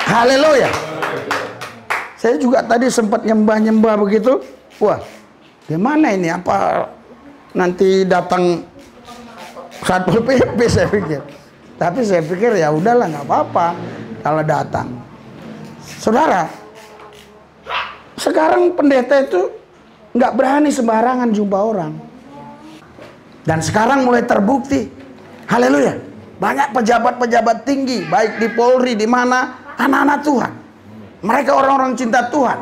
Haleluya. Saya juga tadi sempat nyembah-nyembah begitu. Wah, gimana ini? Apa nanti datang Satpol PP saya pikir. Tapi saya pikir ya udahlah, nggak apa-apa kalau datang. Saudara, sekarang pendeta itu nggak berani sembarangan jumpa orang. Dan sekarang mulai terbukti. Haleluya. Banyak pejabat-pejabat tinggi, baik di Polri, di mana, anak-anak Tuhan. Mereka orang-orang cinta Tuhan.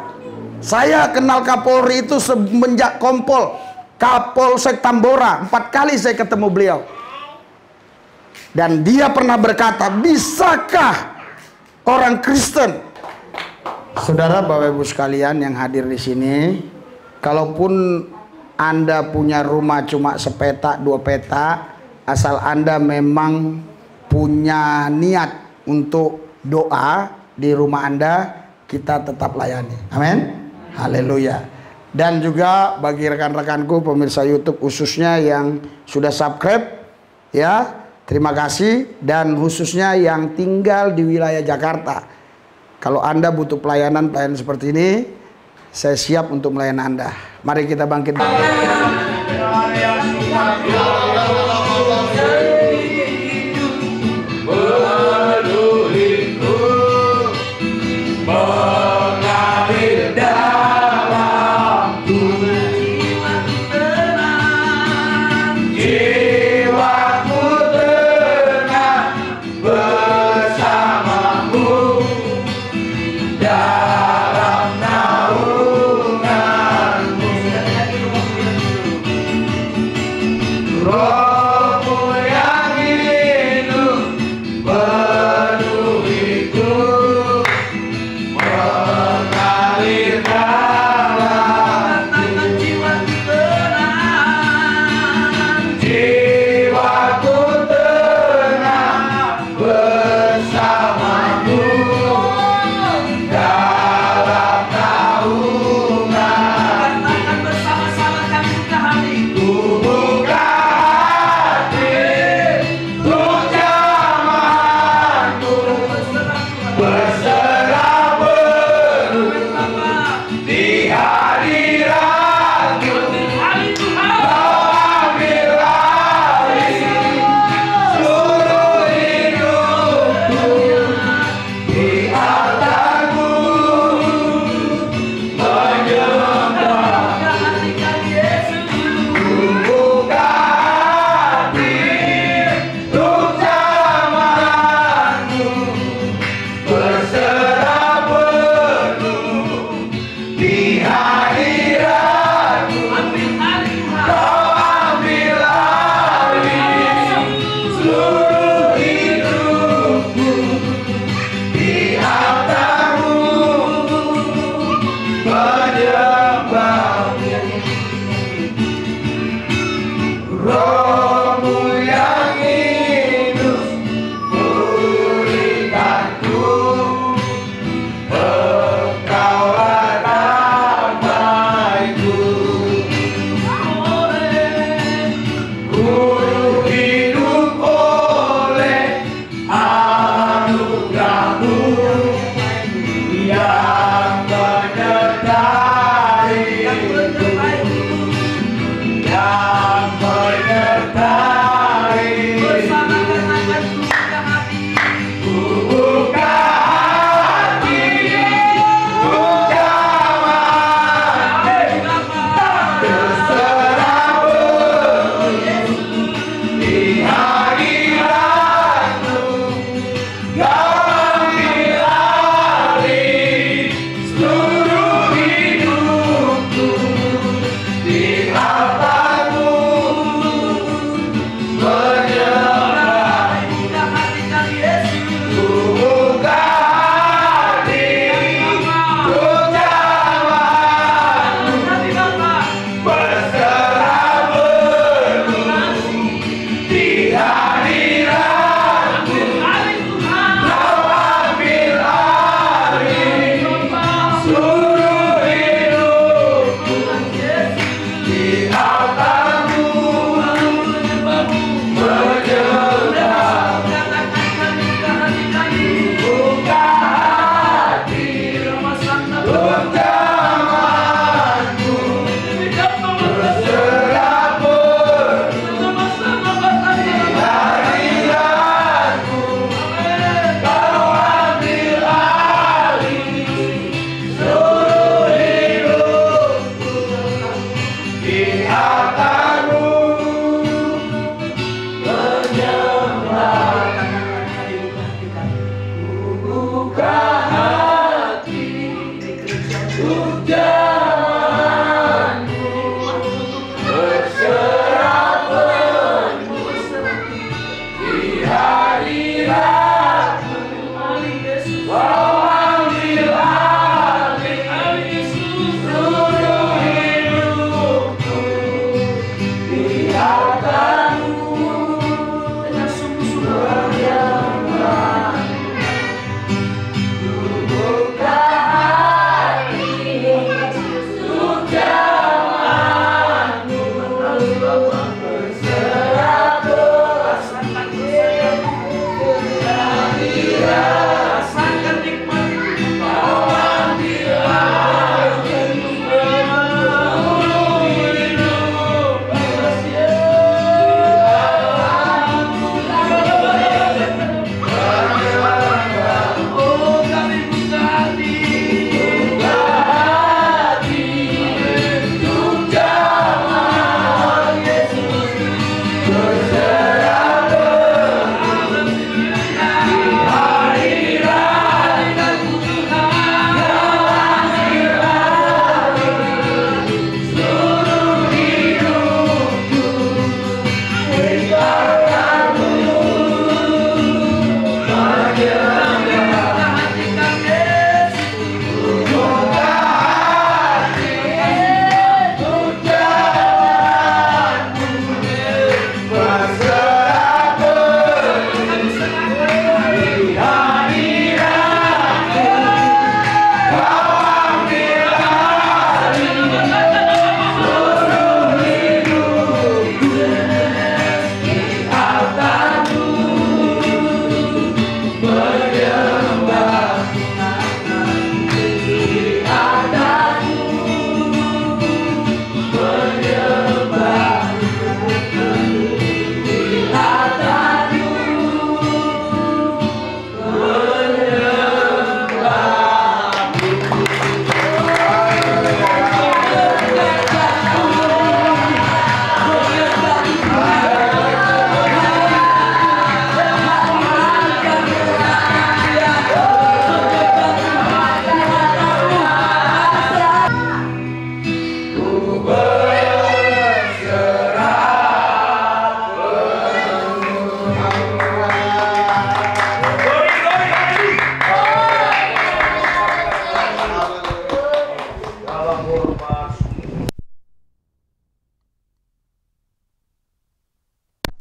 Saya kenal Kapolri itu semenjak Kompol, Kapolsek Tambora. 4 kali saya ketemu beliau. Dan dia pernah berkata, bisakah orang Kristen? Saudara, Bapak Ibu sekalian yang hadir di sini, kalaupun Anda punya rumah cuma sepetak 2 petak, asal Anda memang punya niat untuk doa di rumah Anda, kita tetap layani. Amin. Haleluya. Dan juga bagi rekan-rekanku pemirsa YouTube khususnya yang sudah subscribe, ya, terima kasih. Dan khususnya yang tinggal di wilayah Jakarta, kalau Anda butuh pelayanan seperti ini, saya siap untuk melayani Anda. Mari kita bangkit. Roh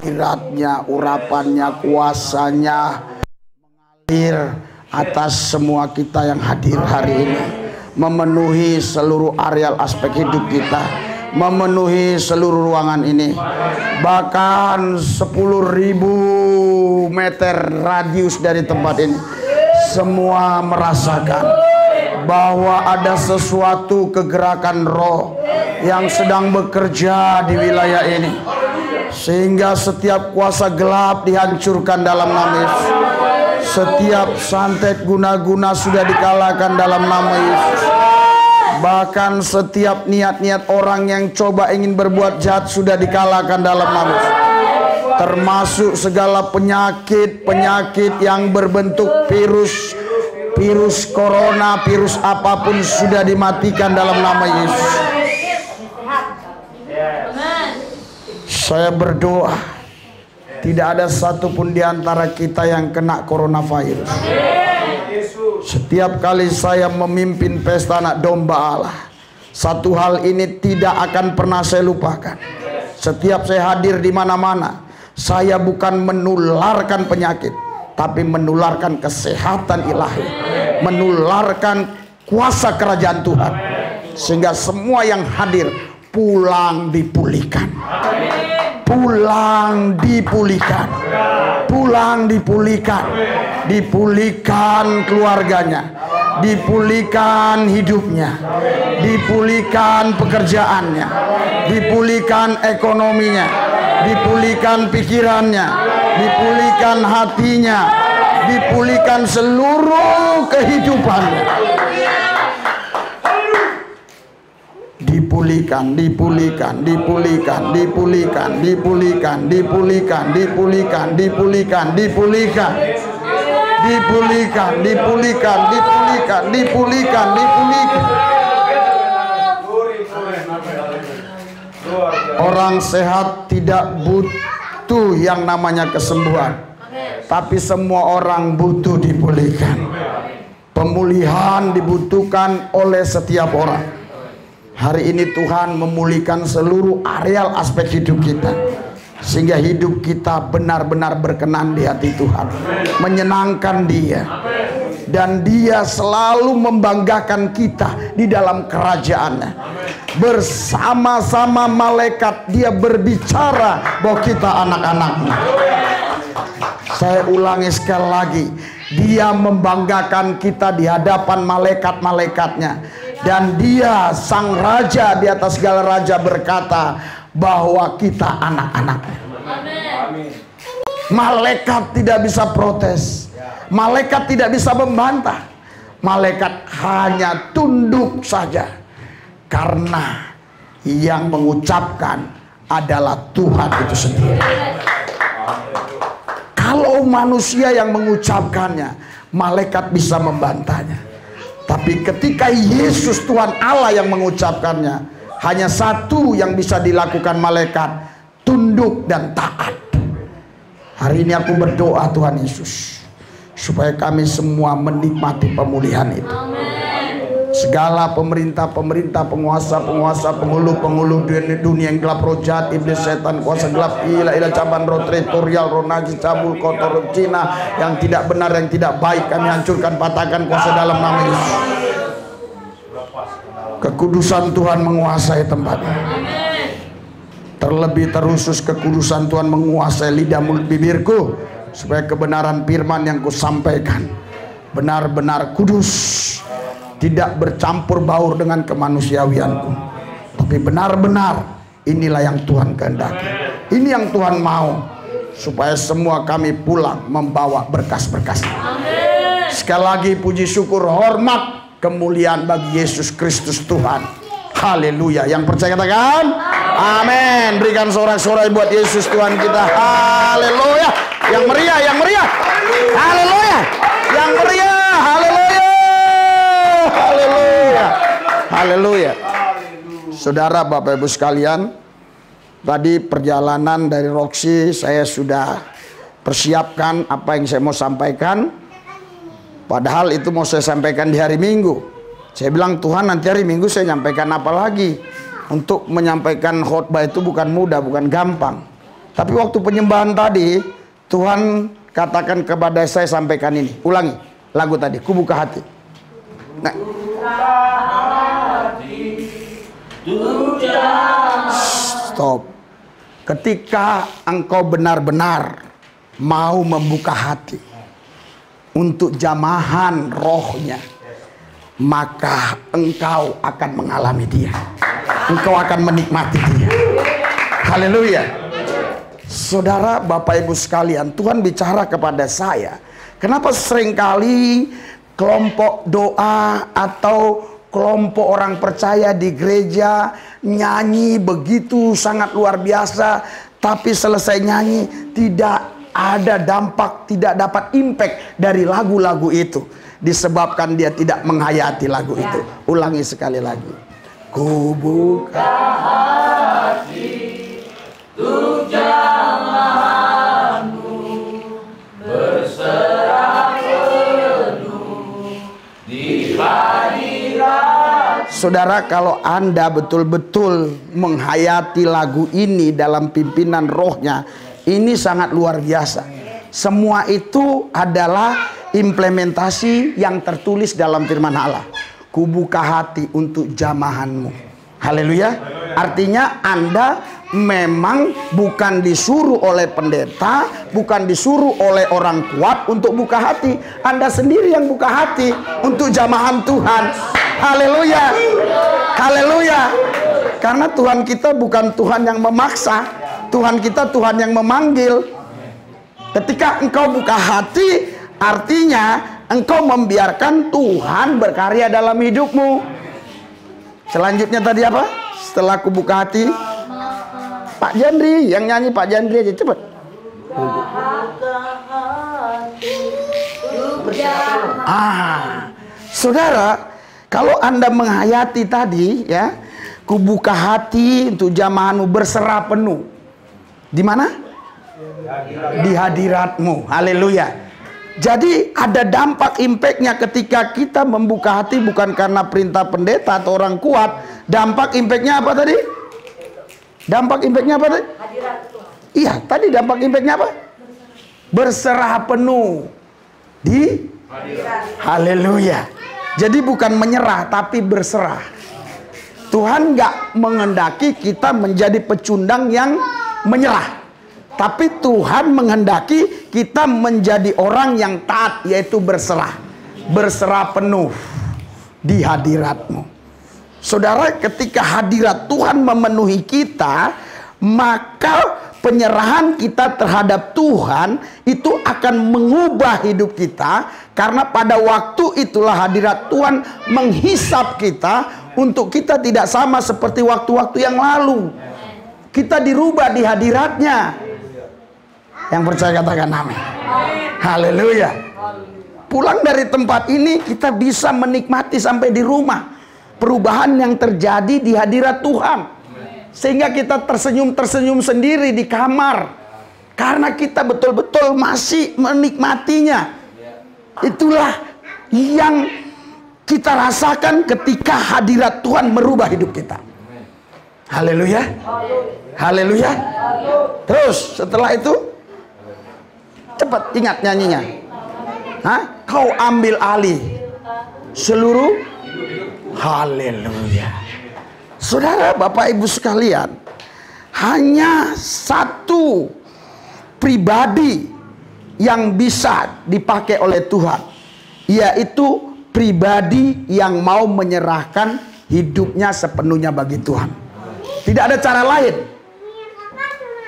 Hadiratnya, urapannya, kuasanya mengalir atas semua kita yang hadir hari ini, memenuhi seluruh areal aspek hidup kita, memenuhi seluruh ruangan ini. Bahkan 10.000 meter radius dari tempat ini, semua merasakan bahwa ada sesuatu kegerakan roh yang sedang bekerja di wilayah ini, sehingga setiap kuasa gelap dihancurkan dalam nama Yesus. Setiap santet guna-guna sudah dikalahkan dalam nama Yesus. Bahkan setiap niat-niat orang yang coba ingin berbuat jahat sudah dikalahkan dalam nama Yesus. Termasuk segala penyakit-penyakit yang berbentuk virus corona, virus apapun sudah dimatikan dalam nama Yesus. Saya berdoa tidak ada satupun di antara kita yang kena coronavirus. Setiap kali saya memimpin pesta anak domba Allah, satu hal ini tidak akan pernah saya lupakan. Setiap saya hadir di mana-mana, saya bukan menularkan penyakit, tapi menularkan kesehatan ilahi, menularkan kuasa kerajaan Tuhan, sehingga semua yang hadir pulang dipulihkan. Pulang dipulihkan, pulang dipulihkan, dipulihkan keluarganya, dipulihkan hidupnya, dipulihkan pekerjaannya, dipulihkan ekonominya, dipulihkan pikirannya, dipulihkan hatinya, dipulihkan seluruh kehidupannya. Dipulihkan, dipulihkan, dipulihkan, dipulihkan, dipulihkan, dipulihkan, dipulihkan, dipulihkan, dipulihkan, dipulihkan, dipulihkan, dipulihkan, dipulihkan, dipulihkan. Orang sehat tidak butuh yang namanya kesembuhan, tapi semua orang butuh dipulihkan. Pemulihan dibutuhkan oleh setiap orang. Hari ini Tuhan memulihkan seluruh areal aspek hidup kita, sehingga hidup kita benar-benar berkenan di hati Tuhan, menyenangkan Dia, dan Dia selalu membanggakan kita di dalam kerajaannya. Bersama-sama malaikat Dia berbicara bahwa kita anak-anaknya. Saya ulangi sekali lagi, Dia membanggakan kita di hadapan malaikat-malaikatnya. Dan Dia sang raja di atas segala raja berkata bahwa kita anak-anaknya. Malaikat tidak bisa protes, malaikat tidak bisa membantah, malaikat hanya tunduk saja, karena yang mengucapkan adalah Tuhan itu sendiri. Kalau manusia yang mengucapkannya, malaikat bisa membantahnya. Tapi ketika Yesus Tuhan Allah yang mengucapkannya, hanya satu yang bisa dilakukan malaikat, tunduk dan taat. Hari ini aku berdoa Tuhan Yesus, supaya kami semua menikmati pemulihan itu. Segala pemerintah-pemerintah, penguasa-penguasa, penghulu-penghulu dunia yang gelap, roh jahat, iblis, setan, kuasa gelap, ilah-ilah, caban, roh teritorial, roh najis, cabul, kotor, roh Cina, yang tidak benar, yang tidak baik, kami hancurkan, patahkan kuasa dalam nama Yesus. Kekudusan Tuhan menguasai tempatnya. Terlebih terusus kekudusan Tuhan menguasai lidah mulut bibirku, supaya kebenaran firman yang kusampaikan benar-benar kudus, tidak bercampur baur dengan kemanusiawianku, tapi benar-benar inilah yang Tuhan kehendaki. Ini yang Tuhan mau, supaya semua kami pulang membawa berkas-berkas. Sekali lagi puji syukur, hormat, kemuliaan bagi Yesus Kristus Tuhan. Haleluya. Yang percaya katakan amin. Berikan sorak-sorai buat Yesus Tuhan kita. Haleluya. Yang meriah, yang meriah. Haleluya. Yang meriah. Haleluya. Haleluya. Haleluya. Saudara, Bapak Ibu sekalian, tadi perjalanan dari Roxy saya sudah persiapkan apa yang saya mau sampaikan. Padahal itu mau saya sampaikan di hari Minggu. Saya bilang, Tuhan, nanti hari Minggu saya nyampaikan apa lagi? Untuk menyampaikan khotbah itu bukan mudah, bukan gampang. Tapi waktu penyembahan tadi, Tuhan katakan kepada saya, sampaikan ini. Ulangi lagu tadi, ku buka hati. Nah, stop. Ketika engkau benar-benar mau membuka hati untuk jamahan rohnya, maka engkau akan mengalami Dia. Engkau akan menikmati Dia. Haleluya. Saudara, Bapak Ibu sekalian, Tuhan bicara kepada saya. Kenapa seringkali kelompok doa atau kelompok orang percaya di gereja nyanyi begitu sangat luar biasa, tapi selesai nyanyi tidak ada dampak, tidak dapat impact dari lagu-lagu itu, disebabkan dia tidak menghayati lagu itu. Ulangi sekali lagi. Ku buka hati untuk jamahanmu, berserah penuh di hadirat. Saudara, kalau Anda betul-betul menghayati lagu ini dalam pimpinan rohnya, ini sangat luar biasa. Semua itu adalah implementasi yang tertulis dalam firman Allah. Ku buka hati untuk jamahanmu. Haleluya. Artinya Anda memang bukan disuruh oleh pendeta, bukan disuruh oleh orang kuat untuk buka hati. Anda sendiri yang buka hati untuk jamahan Tuhan. Haleluya. Haleluya. Karena Tuhan kita bukan Tuhan yang memaksa, Tuhan kita Tuhan yang memanggil. Ketika engkau buka hati, artinya engkau membiarkan Tuhan berkarya dalam hidupmu. Selanjutnya tadi apa? Setelah aku buka hati, Pak Jandri, yang nyanyi Pak Jandri aja, cepet. Saudara, kalau Anda menghayati tadi, ya, ku buka hati untuk jamahanmu, berserah penuh. Di mana? Di hadiratmu. Haleluya. Jadi ada dampak impactnya ketika kita membuka hati bukan karena perintah pendeta atau orang kuat. Dampak impactnya apa tadi? Dampak impactnya apa tadi? Iya, tadi dampak impactnya apa? Berserah penuh di haleluya. Jadi bukan menyerah tapi berserah. Tuhan nggak menghendaki kita menjadi pecundang yang menyerah. Tapi Tuhan menghendaki kita menjadi orang yang taat, yaitu berserah. Berserah penuh di hadirat-Mu. Saudara, ketika hadirat Tuhan memenuhi kita, maka penyerahan kita terhadap Tuhan itu akan mengubah hidup kita. Karena pada waktu itulah hadirat Tuhan menghisap kita untuk kita tidak sama seperti waktu-waktu yang lalu. Kita dirubah di hadiratnya. Yang percaya katakan amin. Haleluya. Pulang dari tempat ini kita bisa menikmati sampai di rumah perubahan yang terjadi di hadirat Tuhan. Sehingga kita tersenyum-tersenyum sendiri di kamar. Karena kita betul-betul masih menikmatinya. Itulah yang kita rasakan ketika hadirat Tuhan merubah hidup kita. Haleluya. Haleluya. Terus setelah itu cepat ingat nyanyinya. Hah? Kau ambil alih seluruh. Haleluya. Saudara, Bapak Ibu sekalian, hanya satu pribadi yang bisa dipakai oleh Tuhan, yaitu pribadi yang mau menyerahkan hidupnya sepenuhnya bagi Tuhan. Tidak ada cara lain.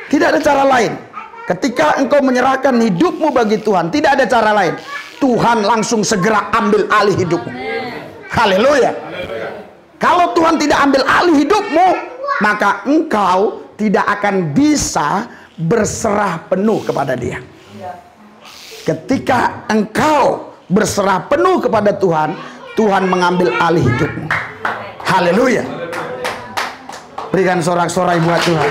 Tidak ada cara lain. Ketika engkau menyerahkan hidupmu bagi Tuhan, tidak ada cara lain. Tuhan langsung segera ambil alih hidupmu. Haleluya. Kalau Tuhan tidak ambil alih hidupmu, maka engkau tidak akan bisa berserah penuh kepada Dia. Ketika engkau berserah penuh kepada Tuhan, Tuhan mengambil alih hidupmu. Haleluya. Berikan sorak-sorai buat Tuhan.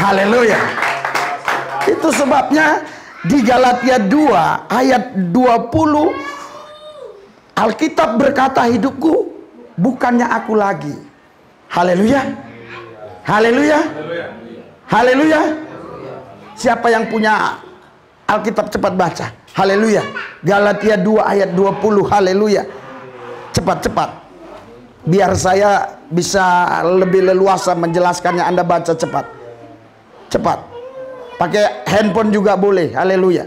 Haleluya. Itu sebabnya di Galatia 2 ayat 20 Alkitab berkata, hidupku bukannya aku lagi. Haleluya. Haleluya. Haleluya. Siapa yang punya Alkitab cepat baca. Haleluya. Galatia 2 ayat 20. Haleluya. Cepat-cepat. Biar saya bisa lebih leluasa menjelaskannya, Anda baca cepat. Cepat. Pakai handphone juga boleh. Haleluya.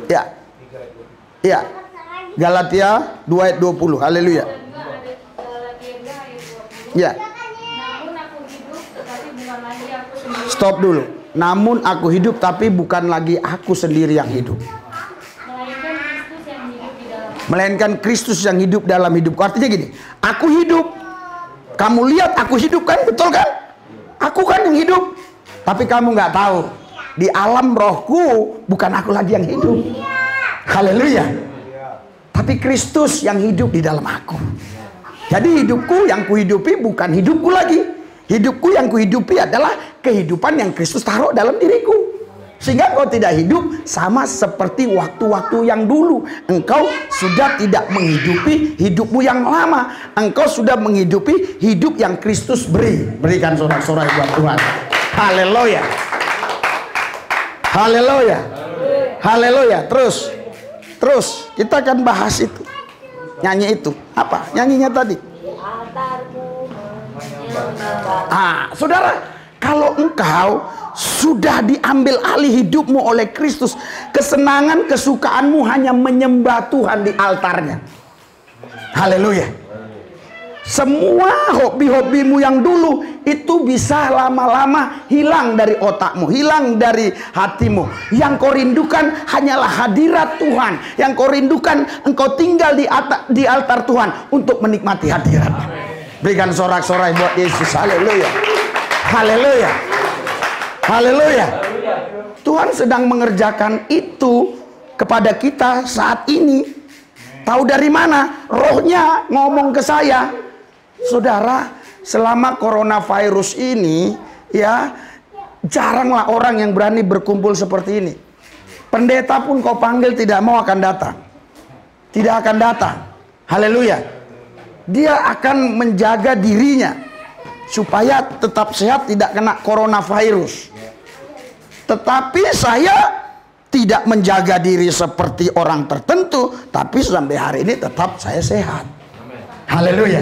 Ya. Ya. Galatia 2 ayat 20. Haleluya. Ya. Stop dulu. Namun aku hidup tapi bukan lagi aku sendiri yang hidup. Melainkan Kristus yang hidup dalam hidupku. Artinya gini, aku hidup. Kamu lihat aku hidup kan? Betul kan? Aku kan yang hidup. Tapi kamu nggak tahu, di alam rohku bukan aku lagi yang hidup. Haleluya. Tapi Kristus yang hidup di dalam aku. Jadi hidupku yang kuhidupi bukan hidupku lagi. Hidupku yang kuhidupi adalah kehidupan yang Kristus taruh dalam diriku. Sehingga engkau tidak hidup sama seperti waktu-waktu yang dulu. Engkau sudah tidak menghidupi hidupmu yang lama. Engkau sudah menghidupi hidup yang Kristus beri. Berikan sorak-sorai buat Tuhan. Haleluya. Haleluya. Haleluya. Terus kita akan bahas itu. Nyanyi itu. Apa? Nyanyinya tadi. Saudara, kalau engkau sudah diambil alih hidupmu oleh Kristus, kesenangan, kesukaanmu hanya menyembah Tuhan di altarnya. Haleluya. Semua hobi-hobimu yang dulu itu bisa lama-lama hilang dari otakmu, hilang dari hatimu. Yang kau rindukan hanyalah hadirat Tuhan. Yang kau rindukan engkau tinggal di altar Tuhan untuk menikmati hadirat. Berikan sorak-sorai buat Yesus. Haleluya. Haleluya. Haleluya. Tuhan sedang mengerjakan itu kepada kita saat ini. Tahu dari mana? Rohnya ngomong ke saya. Saudara, selama coronavirus ini, ya, jaranglah orang yang berani berkumpul seperti ini. Pendeta pun kau panggil tidak mau akan datang. Tidak akan datang. Haleluya. Dia akan menjaga dirinya supaya tetap sehat, tidak kena coronavirus. Tetapi saya tidak menjaga diri seperti orang tertentu, tapi sampai hari ini tetap saya sehat. Haleluya.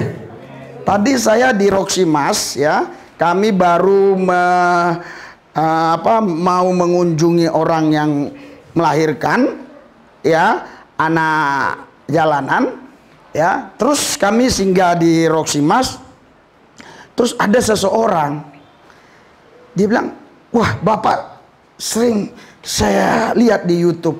Tadi saya di Roxy Mas, ya, kami baru mau mengunjungi orang yang melahirkan, ya, anak jalanan, ya. Terus kami singgah di Roxy Mas. Terus ada seseorang, dia bilang, wah Bapak sering saya lihat di YouTube.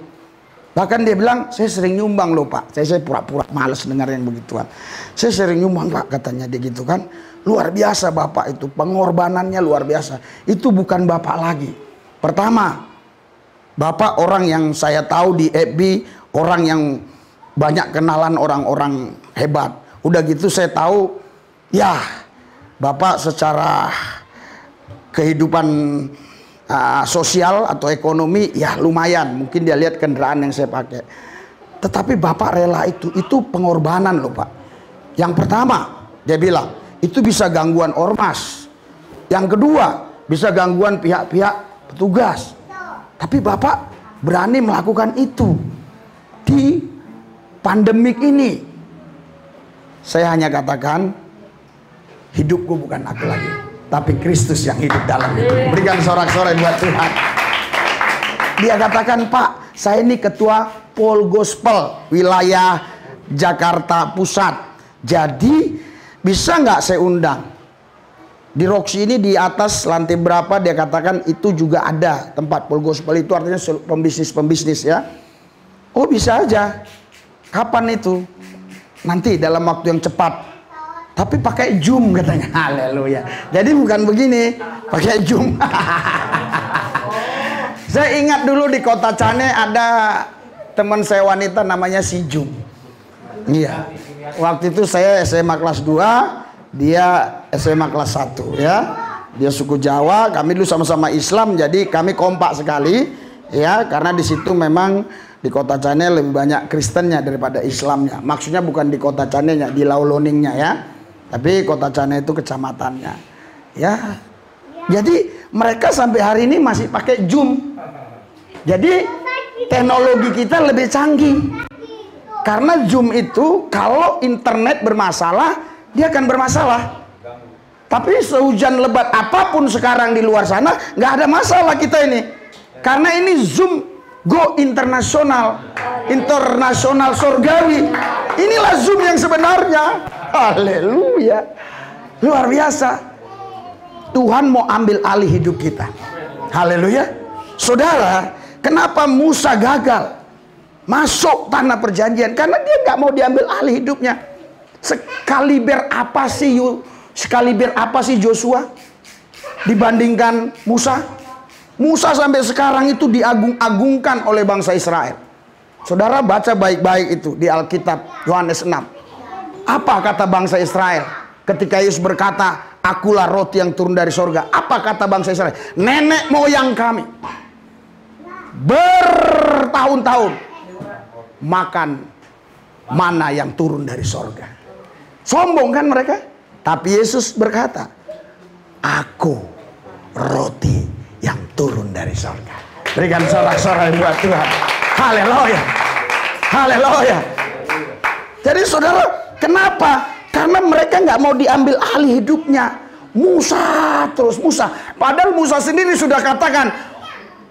Bahkan dia bilang, saya sering nyumbang loh Pak. Saya pura-pura males dengar yang begituan. Saya sering nyumbang Pak, katanya dia gitu kan. Luar biasa Bapak itu, pengorbanannya luar biasa. Itu bukan Bapak lagi. Pertama, Bapak orang yang saya tahu di FB, orang yang banyak kenalan orang-orang hebat. Udah gitu saya tahu, ya Bapak secara kehidupan sosial atau ekonomi ya lumayan. Mungkin dia lihat kendaraan yang saya pakai. Tetapi Bapak rela itu pengorbanan loh Pak. Yang pertama, dia bilang, itu bisa gangguan ormas. Yang kedua, bisa gangguan pihak-pihak petugas. Tapi Bapak berani melakukan itu di pandemik ini. Saya hanya katakan, hidupku bukan aku lagi, tapi Kristus yang hidup dalam hidup. Berikan sorak-sorai buat Tuhan. Dia katakan, Pak, saya ini ketua Pol Gospel wilayah Jakarta Pusat. Jadi bisa nggak saya undang? Di Roxy ini di atas lantai berapa, dia katakan itu juga ada tempat Pol Gospel, itu artinya pembisnis-pembisnis, ya. Oh bisa aja. Kapan itu? Nanti dalam waktu yang cepat. Tapi pakai Zoom katanya. Haleluya. Jadi bukan begini, pakai Zoom. Saya ingat dulu di Kota Cane ada teman saya wanita namanya si Zoom. Iya. Waktu itu saya SMA kelas 2. Dia SMA kelas 1, ya. Dia suku Jawa, kami dulu sama-sama Islam, jadi kami kompak sekali, ya, karena di situ memang di Kota Cane lebih banyak Kristennya daripada Islamnya. Maksudnya bukan di Kota Cane-nya, di Lauloningnya, ya. Tapi Kota Cane itu kecamatannya, ya. Jadi mereka sampai hari ini masih pakai Zoom. Jadi teknologi kita lebih canggih. Karena Zoom itu kalau internet bermasalah, dia akan bermasalah. Tapi sehujan lebat apapun sekarang di luar sana, nggak ada masalah kita ini. Karena ini Zoom go internasional, internasional surgawi. Inilah Zoom yang sebenarnya. Haleluya. Luar biasa. Tuhan mau ambil alih hidup kita. Haleluya. Saudara, kenapa Musa gagal masuk tanah perjanjian? Karena dia nggak mau diambil alih hidupnya. Sekaliber apa sih Joshua dibandingkan Musa? Musa sampai sekarang itu diagung-agungkan oleh bangsa Israel. Saudara baca baik-baik itu di Alkitab Yohanes 6. Apa kata bangsa Israel ketika Yesus berkata, akulah roti yang turun dari sorga? Apa kata bangsa Israel? Nenek moyang kami bertahun-tahun makan mana yang turun dari sorga. Sombong kan mereka? Tapi Yesus berkata, aku roti yang turun dari sorga. Berikan sorak-sorai buat Tuhan. Haleluya. Haleluya. Jadi saudara, kenapa? Karena mereka nggak mau diambil alih hidupnya. Musa terus Musa. Padahal Musa sendiri sudah katakan,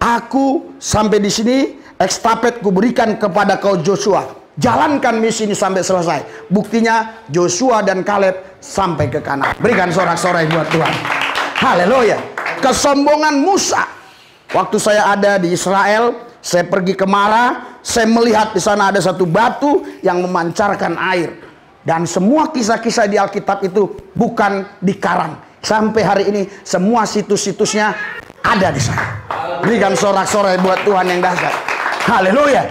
aku sampai di sini, ekstafet kuberikan kepada kau Joshua. Jalankan misi ini sampai selesai. Buktinya Joshua dan Kaleb sampai ke Kanaan. Berikan sorak-sorai buat Tuhan. Haleluya. Kesombongan Musa. Waktu saya ada di Israel, saya pergi ke Mara, saya melihat di sana ada satu batu yang memancarkan air. Dan semua kisah-kisah di Alkitab itu bukan dikarang. Sampai hari ini semua situs-situsnya ada di sana. Berikan sorak-sorai buat Tuhan yang dahsyat. Haleluya.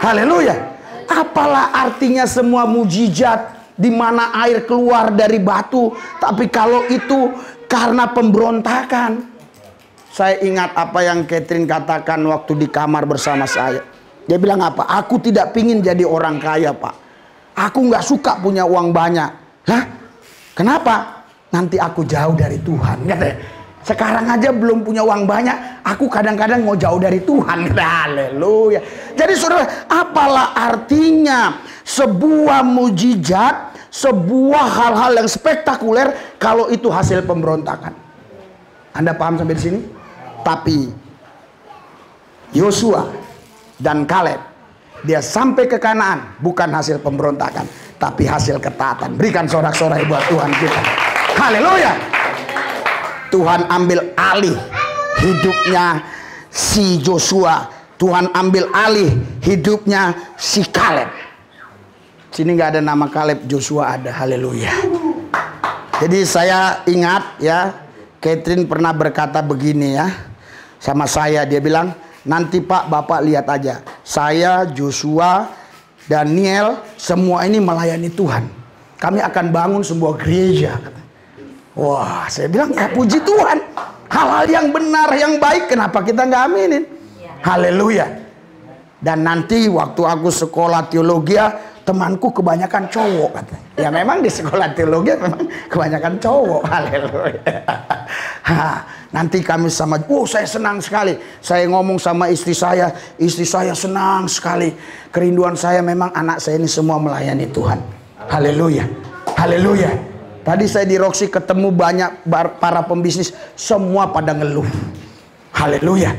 Haleluya. Apalah artinya semua mujizat di mana air keluar dari batu, tapi kalau itu karena pemberontakan. Saya ingat apa yang Catherine katakan waktu di kamar bersama saya. Dia bilang apa? Aku tidak pingin jadi orang kaya, Pak. Aku nggak suka punya uang banyak. Hah? Kenapa? Nanti aku jauh dari Tuhan. Katanya. Sekarang aja belum punya uang banyak, aku kadang-kadang mau jauh dari Tuhan. Haleluya. Jadi saudara, apalah artinya sebuah mujizat, sebuah hal-hal yang spektakuler kalau itu hasil pemberontakan? Anda paham sampai di sini? Tapi Yosua dan Kaleb, dia sampai ke Kanaan bukan hasil pemberontakan, tapi hasil ketaatan. Berikan sorak-sorai buat Tuhan kita. Haleluya. Tuhan ambil alih hidupnya si Joshua. Tuhan ambil alih hidupnya si Kaleb. Sini nggak ada nama Kaleb, Joshua ada. Haleluya. Jadi saya ingat ya, Catherine pernah berkata begini ya sama saya. Dia bilang, nanti Pak, Bapak lihat aja, saya, Joshua, Daniel, semua ini melayani Tuhan. Kami akan bangun sebuah gereja. Wah, saya bilang, ya puji Tuhan, hal-hal yang benar, yang baik, kenapa kita nggak aminin? Haleluya. Dan nanti waktu aku sekolah teologi, temanku kebanyakan cowok katanya. Ya memang di sekolah teologi memang kebanyakan cowok. Haleluya. Nanti kami sama, saya senang sekali. Saya ngomong sama istri saya senang sekali. Kerinduan saya memang anak saya ini semua melayani Tuhan. Haleluya. Haleluya. Tadi saya di Roxy ketemu banyak para pembisnis, semua pada ngeluh. Haleluya.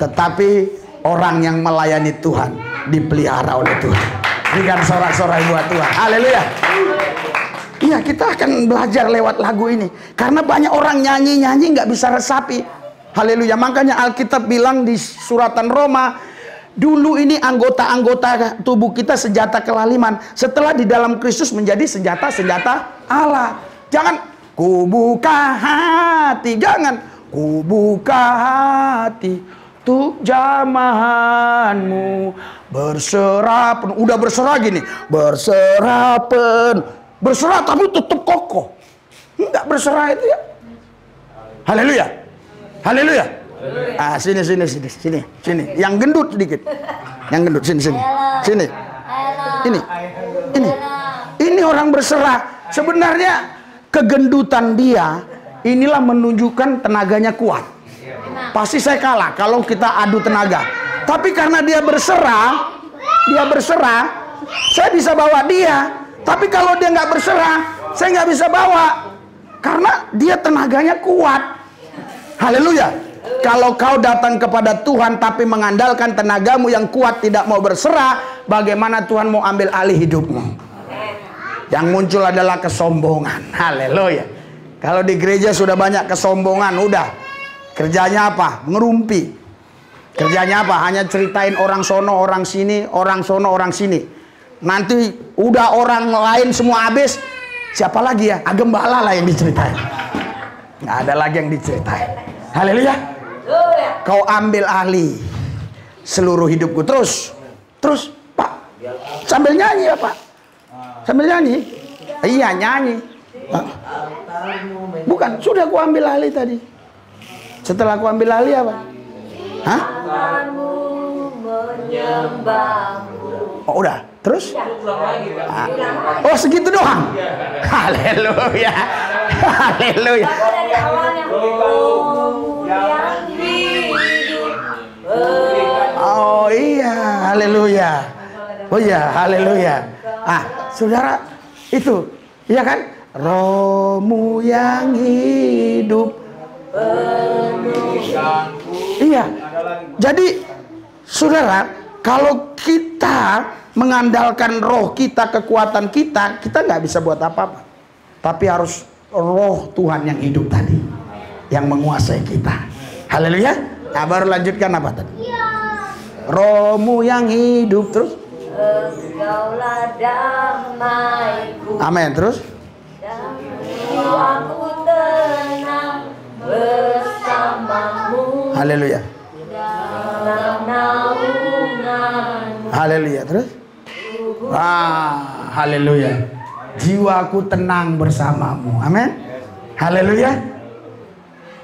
Tetapi orang yang melayani Tuhan dipelihara oleh Tuhan. Berikan sorak-sorai buat Tuhan. Haleluya. Iya, kita akan belajar lewat lagu ini. Karena banyak orang nyanyi-nyanyi nggak bisa resapi. Haleluya. Makanya Alkitab bilang di suratan Roma, dulu ini anggota-anggota tubuh kita senjata kelaliman. Setelah di dalam Kristus menjadi senjata-senjata Allah. Jangan ku buka hati. Jangan ku buka hati untuk jamahanmu. Berserah penuh. Udah berserah gini. Berserah penuh. Berserah tapi tetap kokoh. Enggak berserah itu ya. Haleluya. Haleluya. Ah, sini. Yang gendut sedikit. Yang gendut sini. Ini orang berserah. Sebenarnya kegendutan dia inilah menunjukkan tenaganya kuat. Pasti saya kalah kalau kita adu tenaga. Tapi karena dia berserah, saya bisa bawa dia. Tapi kalau dia nggak berserah, saya nggak bisa bawa. Karena dia tenaganya kuat. Haleluya. Kalau kau datang kepada Tuhan tapi mengandalkan tenagamu yang kuat, tidak mau berserah, bagaimana Tuhan mau ambil alih hidupmu? Yang muncul adalah kesombongan. Haleluya. Kalau di gereja sudah banyak kesombongan, udah. Kerjanya apa? Ngerumpi. Kerjanya apa? Hanya ceritain orang sono, orang sini, orang sono, orang sini. Nanti udah orang lain semua habis, siapa lagi ya? Gembala lah yang diceritain. Nggak ada lagi yang diceritain. Haleluya. Kau ambil alih seluruh hidupku. Terus Pak, sambil nyanyi ya Pak. Sambil nyanyi. Iya nyanyi. Bukan, sudah aku ambil alih tadi. Setelah aku ambil alih apa? Hah? Oh udah, terus? Oh segitu doang? Haleluya. Haleluya. Oh iya, haleluya. Oh iya, haleluya. Saudara, itu, iya kan? Rohmu yang hidup. Iya. Jadi saudara, kalau kita mengandalkan roh kita, kekuatan kita nggak bisa buat apa-apa. Tapi harus roh Tuhan yang hidup tadi, yang menguasai kita. Haleluya. Nah, baru lanjutkan apa tadi? Rohmu yang hidup, terus? Engkaulah damaiku. Amin, terus? Aku tenang bersamamu. Haleluya. Haleluya, terus? Haleluya. Jiwaku tenang bersamamu. Amin. Haleluya.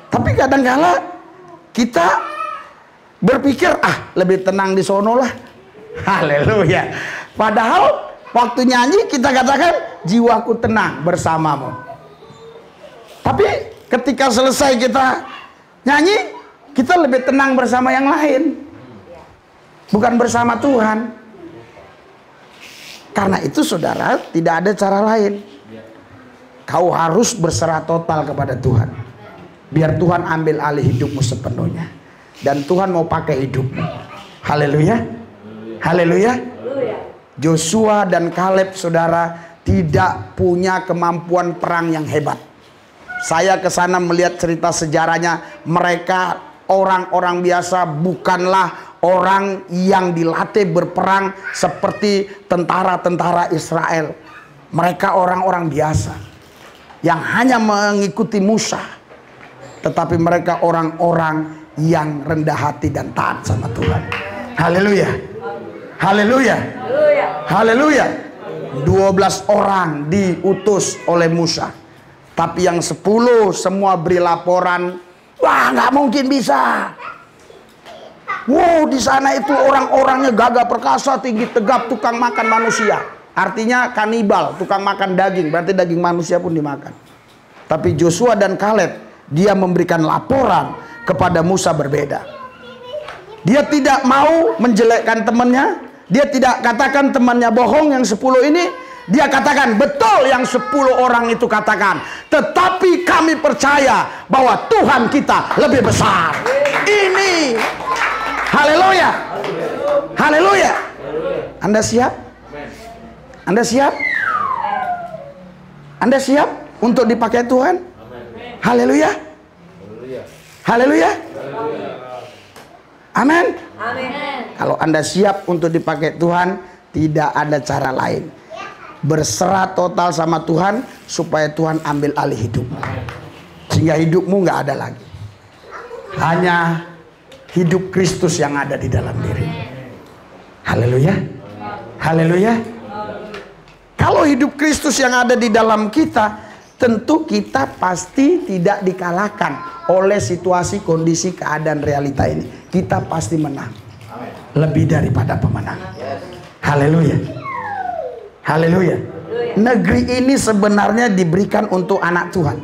Tapi kadang-kala kita berpikir, lebih tenang di sono lah. Haleluya. Padahal waktu nyanyi kita katakan, jiwaku tenang bersamamu. Tapi ketika selesai kita nyanyi, kita lebih tenang bersama yang lain, bukan bersama Tuhan. Karena itu saudara, tidak ada cara lain. Kau harus berserah total kepada Tuhan. Biar Tuhan ambil alih hidupmu sepenuhnya. Dan Tuhan mau pakai hidupmu. Haleluya. Haleluya. Joshua dan Kaleb saudara tidak punya kemampuan perang yang hebat. Saya ke sana melihat cerita sejarahnya. Mereka orang-orang biasa, bukanlah orang yang dilatih berperang seperti tentara-tentara Israel. Mereka orang-orang biasa yang hanya mengikuti Musa. Tetapi mereka orang-orang yang rendah hati dan taat sama Tuhan. Haleluya. Haleluya. Haleluya. 12 orang diutus oleh Musa. Tapi yang 10 semua beri laporan, wah nggak mungkin bisa. Wow, di sana itu orang-orangnya gagah perkasa, tinggi tegap, tukang makan manusia. Artinya kanibal, tukang makan daging, berarti daging manusia pun dimakan. Tapi Joshua dan Kaleb, dia memberikan laporan kepada Musa berbeda. Dia tidak mau menjelekkan temannya, dia tidak katakan temannya bohong yang 10 ini. Dia katakan betul yang 10 orang itu katakan. Tetapi kami percaya bahwa Tuhan kita lebih besar. Ini. Haleluya. Haleluya. Anda siap? Anda siap? Anda siap untuk dipakai Tuhan? Haleluya. Haleluya. Amin. Kalau Anda siap untuk dipakai Tuhan, tidak ada cara lain. Berserah total sama Tuhan supaya Tuhan ambil alih hidupmu, sehingga hidupmu nggak ada lagi, hanya hidup Kristus yang ada di dalam diri. Haleluya. Haleluya. Kalau hidup Kristus yang ada di dalam kita, tentu kita pasti tidak dikalahkan oleh situasi, kondisi, keadaan, realita ini. Kita pasti menang, lebih daripada pemenang. Haleluya. Haleluya. Negeri ini sebenarnya diberikan untuk anak Tuhan.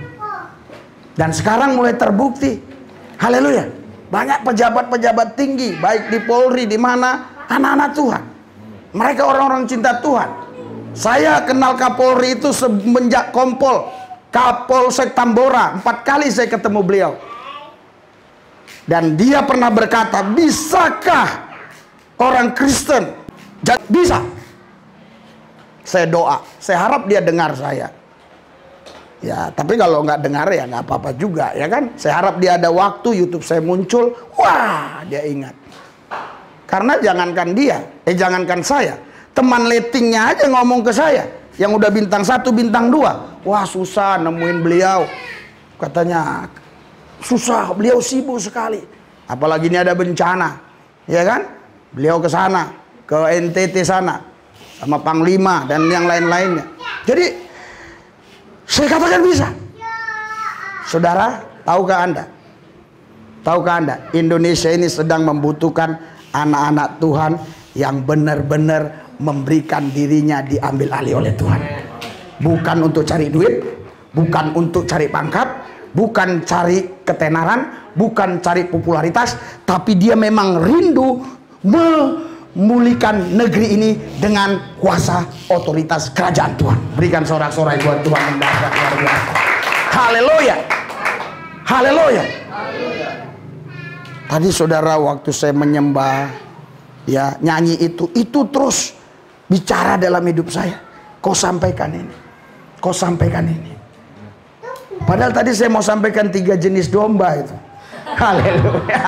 Dan sekarang mulai terbukti. Haleluya. Banyak pejabat-pejabat tinggi, baik di Polri, di mana, anak-anak Tuhan. Mereka orang-orang cinta Tuhan. Saya kenal Kapolri itu semenjak Kompol, Kapolsek Tambora. 4 kali saya ketemu beliau. Dan dia pernah berkata, bisakah orang Kristen? Bisa. Saya doa, saya harap dia dengar saya. Ya, tapi kalau nggak dengar ya nggak apa-apa juga, ya kan? Saya harap dia ada waktu YouTube saya muncul, wah dia ingat. Karena jangankan dia, jangankan saya, teman lettingnya aja ngomong ke saya, yang udah bintang 1, bintang 2, wah susah nemuin beliau, katanya susah, beliau sibuk sekali. Apalagi ini ada bencana, ya kan? Beliau ke sana, ke NTT sana, sama Panglima dan yang lain-lainnya. Jadi saya katakan bisa. Saudara, tahukah Anda? Tahukah Anda, Indonesia ini sedang membutuhkan anak-anak Tuhan yang benar-benar memberikan dirinya diambil alih oleh Tuhan. Bukan untuk cari duit, bukan untuk cari pangkat, bukan cari ketenaran, bukan cari popularitas, tapi dia memang rindu memulihkan negeri ini dengan kuasa otoritas kerajaan Tuhan. Berikan sorak-sorai buat Tuhan yang dahsyat luar biasa. Haleluya. Haleluya. Tadi saudara waktu saya menyembah, ya nyanyi itu terus bicara dalam hidup saya. Kau sampaikan ini, kau sampaikan ini. Padahal tadi saya mau sampaikan 3 jenis domba itu. Haleluya.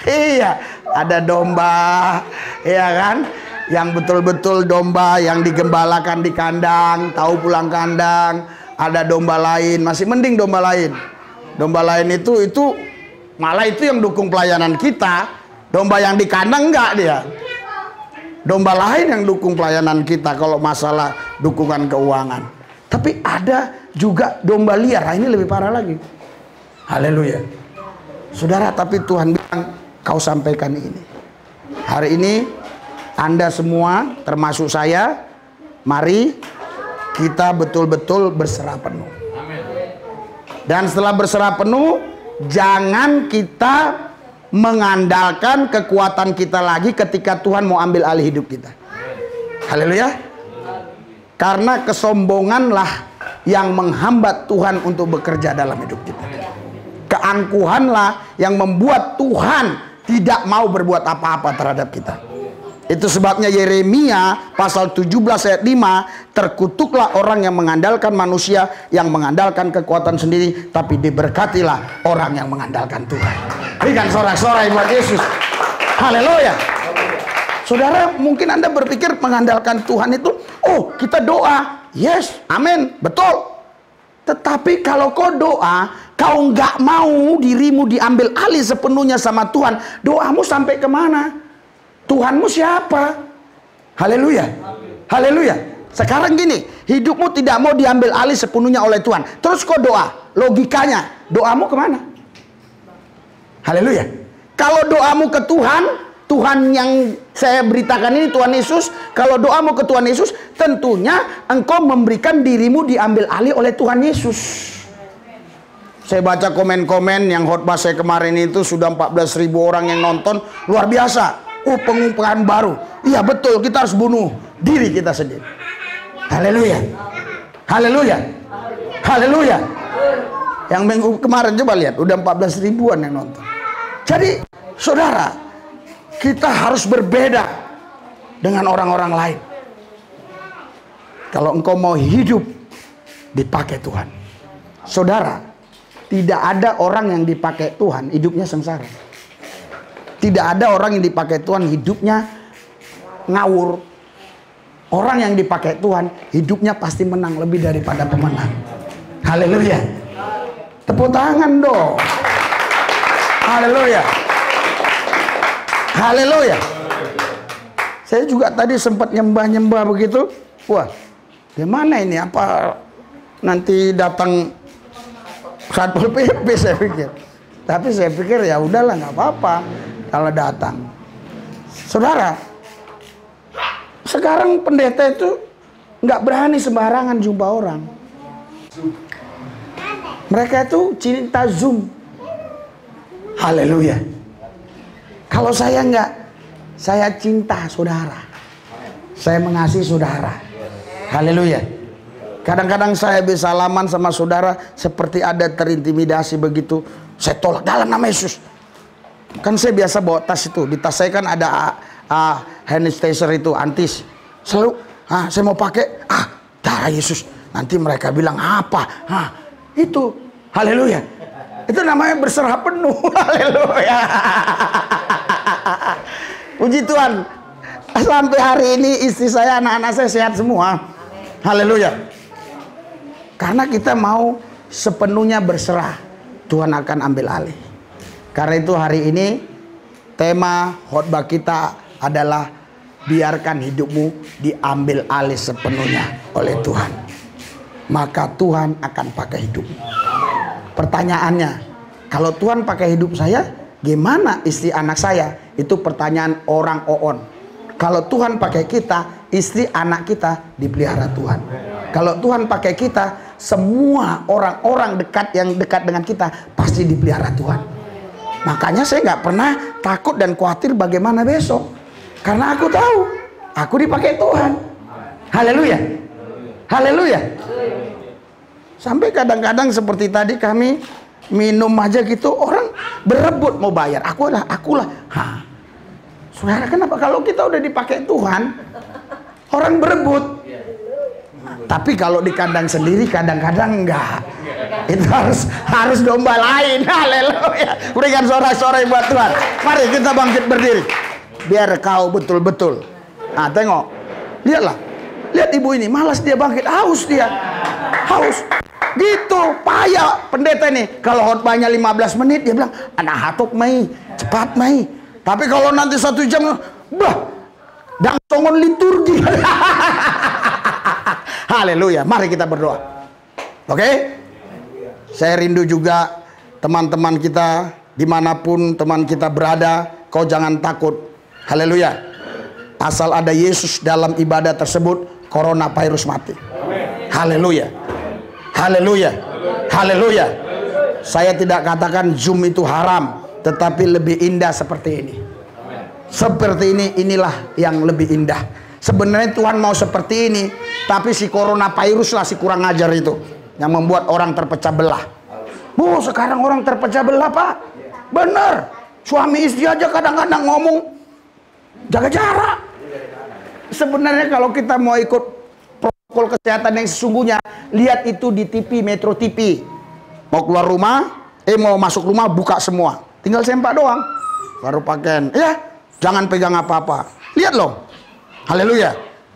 Iya, ada domba, ya kan? Yang betul-betul domba yang digembalakan di kandang, tahu pulang kandang. Ada domba lain, masih mending domba lain. Domba lain itu malah itu yang dukung pelayanan kita. Domba yang di kandang enggak dia. Domba lain yang dukung pelayanan kita kalau masalah dukungan keuangan. Tapi ada juga domba liar, nah ini lebih parah lagi. Haleluya. Saudara, tapi Tuhan bilang, kau sampaikan ini. Hari ini Anda semua, termasuk saya, mari kita betul-betul berserah penuh. Dan setelah berserah penuh, jangan kita mengandalkan kekuatan kita lagi ketika Tuhan mau ambil alih hidup kita. Haleluya. Karena kesombonganlah yang menghambat Tuhan untuk bekerja dalam hidup kita. Keangkuhanlah yang membuat Tuhan tidak mau berbuat apa-apa terhadap kita. Itu sebabnya Yeremia pasal 17 ayat 5, terkutuklah orang yang mengandalkan manusia, yang mengandalkan kekuatan sendiri, tapi diberkatilah orang yang mengandalkan Tuhan. Berikan sorak-sorai buat Yesus. Haleluya. Saudara, mungkin Anda berpikir mengandalkan Tuhan itu, oh kita doa, yes, amin, betul. Tetapi kalau kau doa, kau nggak mau dirimu diambil alih sepenuhnya sama Tuhan, doamu sampai kemana? Tuhanmu siapa? Haleluya. Haleluya. Sekarang gini, hidupmu tidak mau diambil alih sepenuhnya oleh Tuhan. Terus kau doa, logikanya, doamu kemana? Haleluya. Kalau doamu ke Tuhan, Tuhan yang saya beritakan ini, Tuhan Yesus, kalau doamu ke Tuhan Yesus, tentunya engkau memberikan dirimu diambil alih oleh Tuhan Yesus. Saya baca komen-komen yang khotbah saya kemarin itu, sudah 14.000 orang yang nonton, luar biasa. Oh, pengumpulan baru. Iya betul, kita harus bunuh diri kita sendiri. Haleluya. Haleluya. Haleluya. Yang minggu kemarin coba lihat, udah 14 ribuan yang nonton. Jadi, saudara, kita harus berbeda dengan orang-orang lain. Kalau engkau mau hidup dipakai Tuhan. Saudara, tidak ada orang yang dipakai Tuhan hidupnya sengsara. Tidak ada orang yang dipakai Tuhan hidupnya ngawur. Orang yang dipakai Tuhan hidupnya pasti menang lebih daripada pemenang. Haleluya. Tepuk tangan dong. Haleluya. Haleluya. Saya juga tadi sempat nyembah-nyembah begitu. Wah, gimana ini? Apa nanti datang Satpol PP saya pikir. Tapi saya pikir ya udahlah, nggak apa-apa kalau datang. Saudara, sekarang pendeta itu nggak berani sembarangan jumpa orang. Mereka itu cinta Zoom. Haleluya. Kalau saya nggak, saya cinta saudara. Saya mengasihi saudara. Haleluya. Kadang-kadang saya bisa salaman sama saudara seperti ada terintimidasi begitu. Saya tolak dalam nama Yesus. Kan saya biasa bawa tas itu. Di tas saya kan ada hand sanitizer itu, antis. Selalu, saya mau pakai, darah Yesus. Nanti mereka bilang apa? Itu, haleluya. Itu namanya berserah penuh. Haleluya. Puji Tuhan. Sampai hari ini istri saya, anak-anak saya sehat semua. Haleluya. Karena kita mau sepenuhnya berserah, Tuhan akan ambil alih. Karena itu hari ini tema khotbah kita adalah biarkan hidupmu diambil alih sepenuhnya oleh Tuhan. Maka Tuhan akan pakai hidupmu. Pertanyaannya, kalau Tuhan pakai hidup saya, gimana istri anak saya? Itu pertanyaan orang oon. Kalau Tuhan pakai kita, istri anak kita dipelihara Tuhan. Kalau Tuhan pakai kita, semua orang-orang dekat yang dekat dengan kita pasti dipelihara Tuhan. Makanya saya nggak pernah takut dan khawatir bagaimana besok. Karena aku tahu, aku dipakai Tuhan. Haleluya. Haleluya. Sampai kadang-kadang seperti tadi kami minum aja gitu, orang berebut mau bayar. Akulah. Saudara, kenapa kalau kita udah dipakai Tuhan, orang berebut? Tapi kalau di kandang sendiri kadang-kadang enggak. Itu harus domba lain. Haleluya. Berikan sorak-sorai buat Tuhan. Mari kita bangkit berdiri. Biar kau betul-betul. Nah, tengok. Lihatlah. Lihat ibu ini, malas dia bangkit, haus dia. Haus. Gitu, payah pendeta nih. Kalau khotbahnya 15 menit dia bilang, "Anak hatok mai, cepat mai." Tapi kalau nanti 1 jam, dang tongon liturgi. Haleluya. Mari kita berdoa. Oke? Saya rindu juga teman-teman kita, dimanapun teman kita berada, kau jangan takut. Haleluya. Asal ada Yesus dalam ibadah tersebut, coronavirus mati. Haleluya. Haleluya. Haleluya. Saya tidak katakan Zoom itu haram, tetapi lebih indah seperti ini. Seperti ini, inilah yang lebih indah. Sebenarnya Tuhan mau seperti ini, tapi si coronavirus lah si kurang ajar itu yang membuat orang terpecah belah. Bu, sekarang orang terpecah belah, Pak. Bener. Suami istri aja kadang-kadang ngomong jaga jarak. Sebenarnya kalau kita mau ikut protokol kesehatan yang sesungguhnya, lihat itu di TV, Metro TV. Mau keluar rumah, mau masuk rumah, buka semua. Tinggal sempak doang. Baru pakaian. Ya, jangan pegang apa-apa. Lihat loh. Haleluya.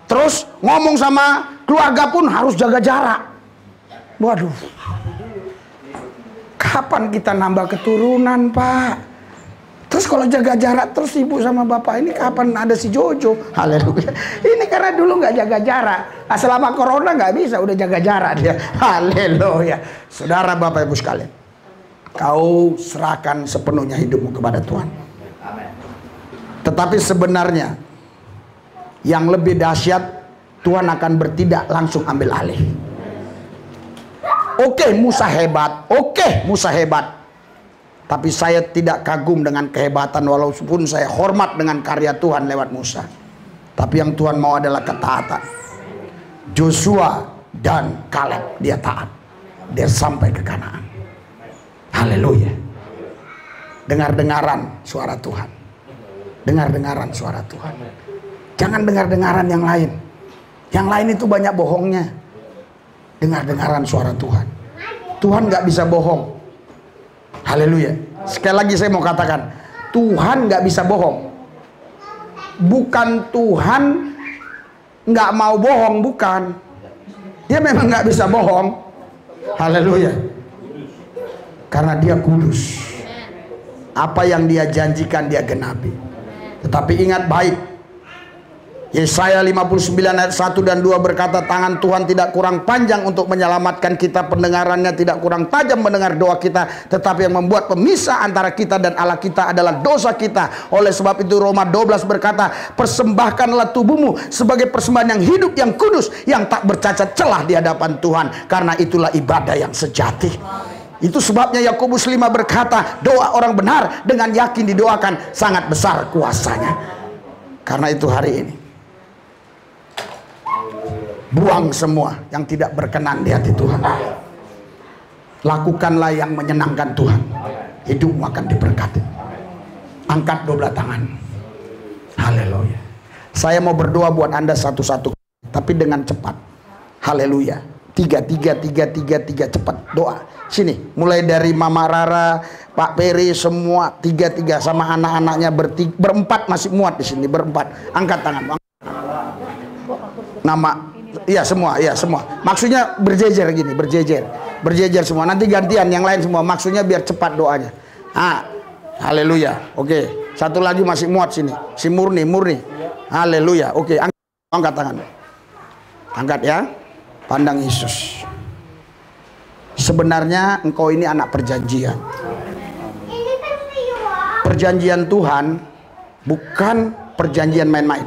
Terus ngomong sama keluarga pun harus jaga jarak. Waduh. Kapan kita nambah keturunan, Pak? Terus kalau jaga jarak terus ibu sama bapak ini kapan ada si Jojo? Haleluya. Ini karena dulu nggak jaga jarak. Nah, selama corona nggak bisa udah jaga jarak dia. Haleluya. Saudara bapak ibu sekalian, kau serahkan sepenuhnya hidupmu kepada Tuhan. Tetapi sebenarnya yang lebih dahsyat, Tuhan akan bertindak langsung ambil alih. Oke, Musa hebat. Oke, Musa hebat. Tapi saya tidak kagum dengan kehebatan, walaupun saya hormat dengan karya Tuhan lewat Musa. Tapi yang Tuhan mau adalah ketaatan. Joshua dan Kaleb, dia taat. Dia sampai ke Kanaan. Haleluya. Dengar-dengaran suara Tuhan. Dengar-dengaran suara Tuhan. Jangan dengar-dengaran yang lain. Yang lain itu banyak bohongnya. Dengar-dengaran suara Tuhan. Tuhan nggak bisa bohong. Haleluya. Sekali lagi saya mau katakan, Tuhan nggak bisa bohong. Bukan Tuhan nggak mau bohong, bukan. Dia memang nggak bisa bohong. Haleluya. Karena dia kudus. Apa yang dia janjikan dia genapi. Tetapi ingat baik, Yesaya 59 ayat 1 dan 2 berkata, tangan Tuhan tidak kurang panjang untuk menyelamatkan kita, pendengarannya tidak kurang tajam mendengar doa kita, tetapi yang membuat pemisah antara kita dan Allah kita adalah dosa kita. Oleh sebab itu Roma 12 berkata, persembahkanlah tubuhmu sebagai persembahan yang hidup, yang kudus, yang tak bercacat celah di hadapan Tuhan, karena itulah ibadah yang sejati. Itu sebabnya Yakobus 5 berkata, doa orang benar dengan yakin didoakan sangat besar kuasanya. Karena itu hari ini, buang semua yang tidak berkenan di hati Tuhan. Lakukanlah yang menyenangkan Tuhan. Hidupmu akan diberkati. Angkat dua belah tangan. Haleluya. Saya mau berdoa buat Anda satu-satu, tapi dengan cepat. Haleluya. 3 cepat doa. Sini, mulai dari Mama Rara, Pak Peri, semua 3 sama anak-anaknya berempat masih muat di sini, berempat. Angkat tangan. Nama. Iya semua, iya semua. Maksudnya berjejer gini, berjejer semua. Nanti gantian yang lain semua. Maksudnya biar cepat doanya. Haleluya. Oke. Satu lagi masih muat sini. Si Murni. Haleluya. Oke. Angkat tangan. Angkat ya. Pandang Yesus. Sebenarnya engkau ini anak perjanjian. Perjanjian Tuhan bukan perjanjian main-main.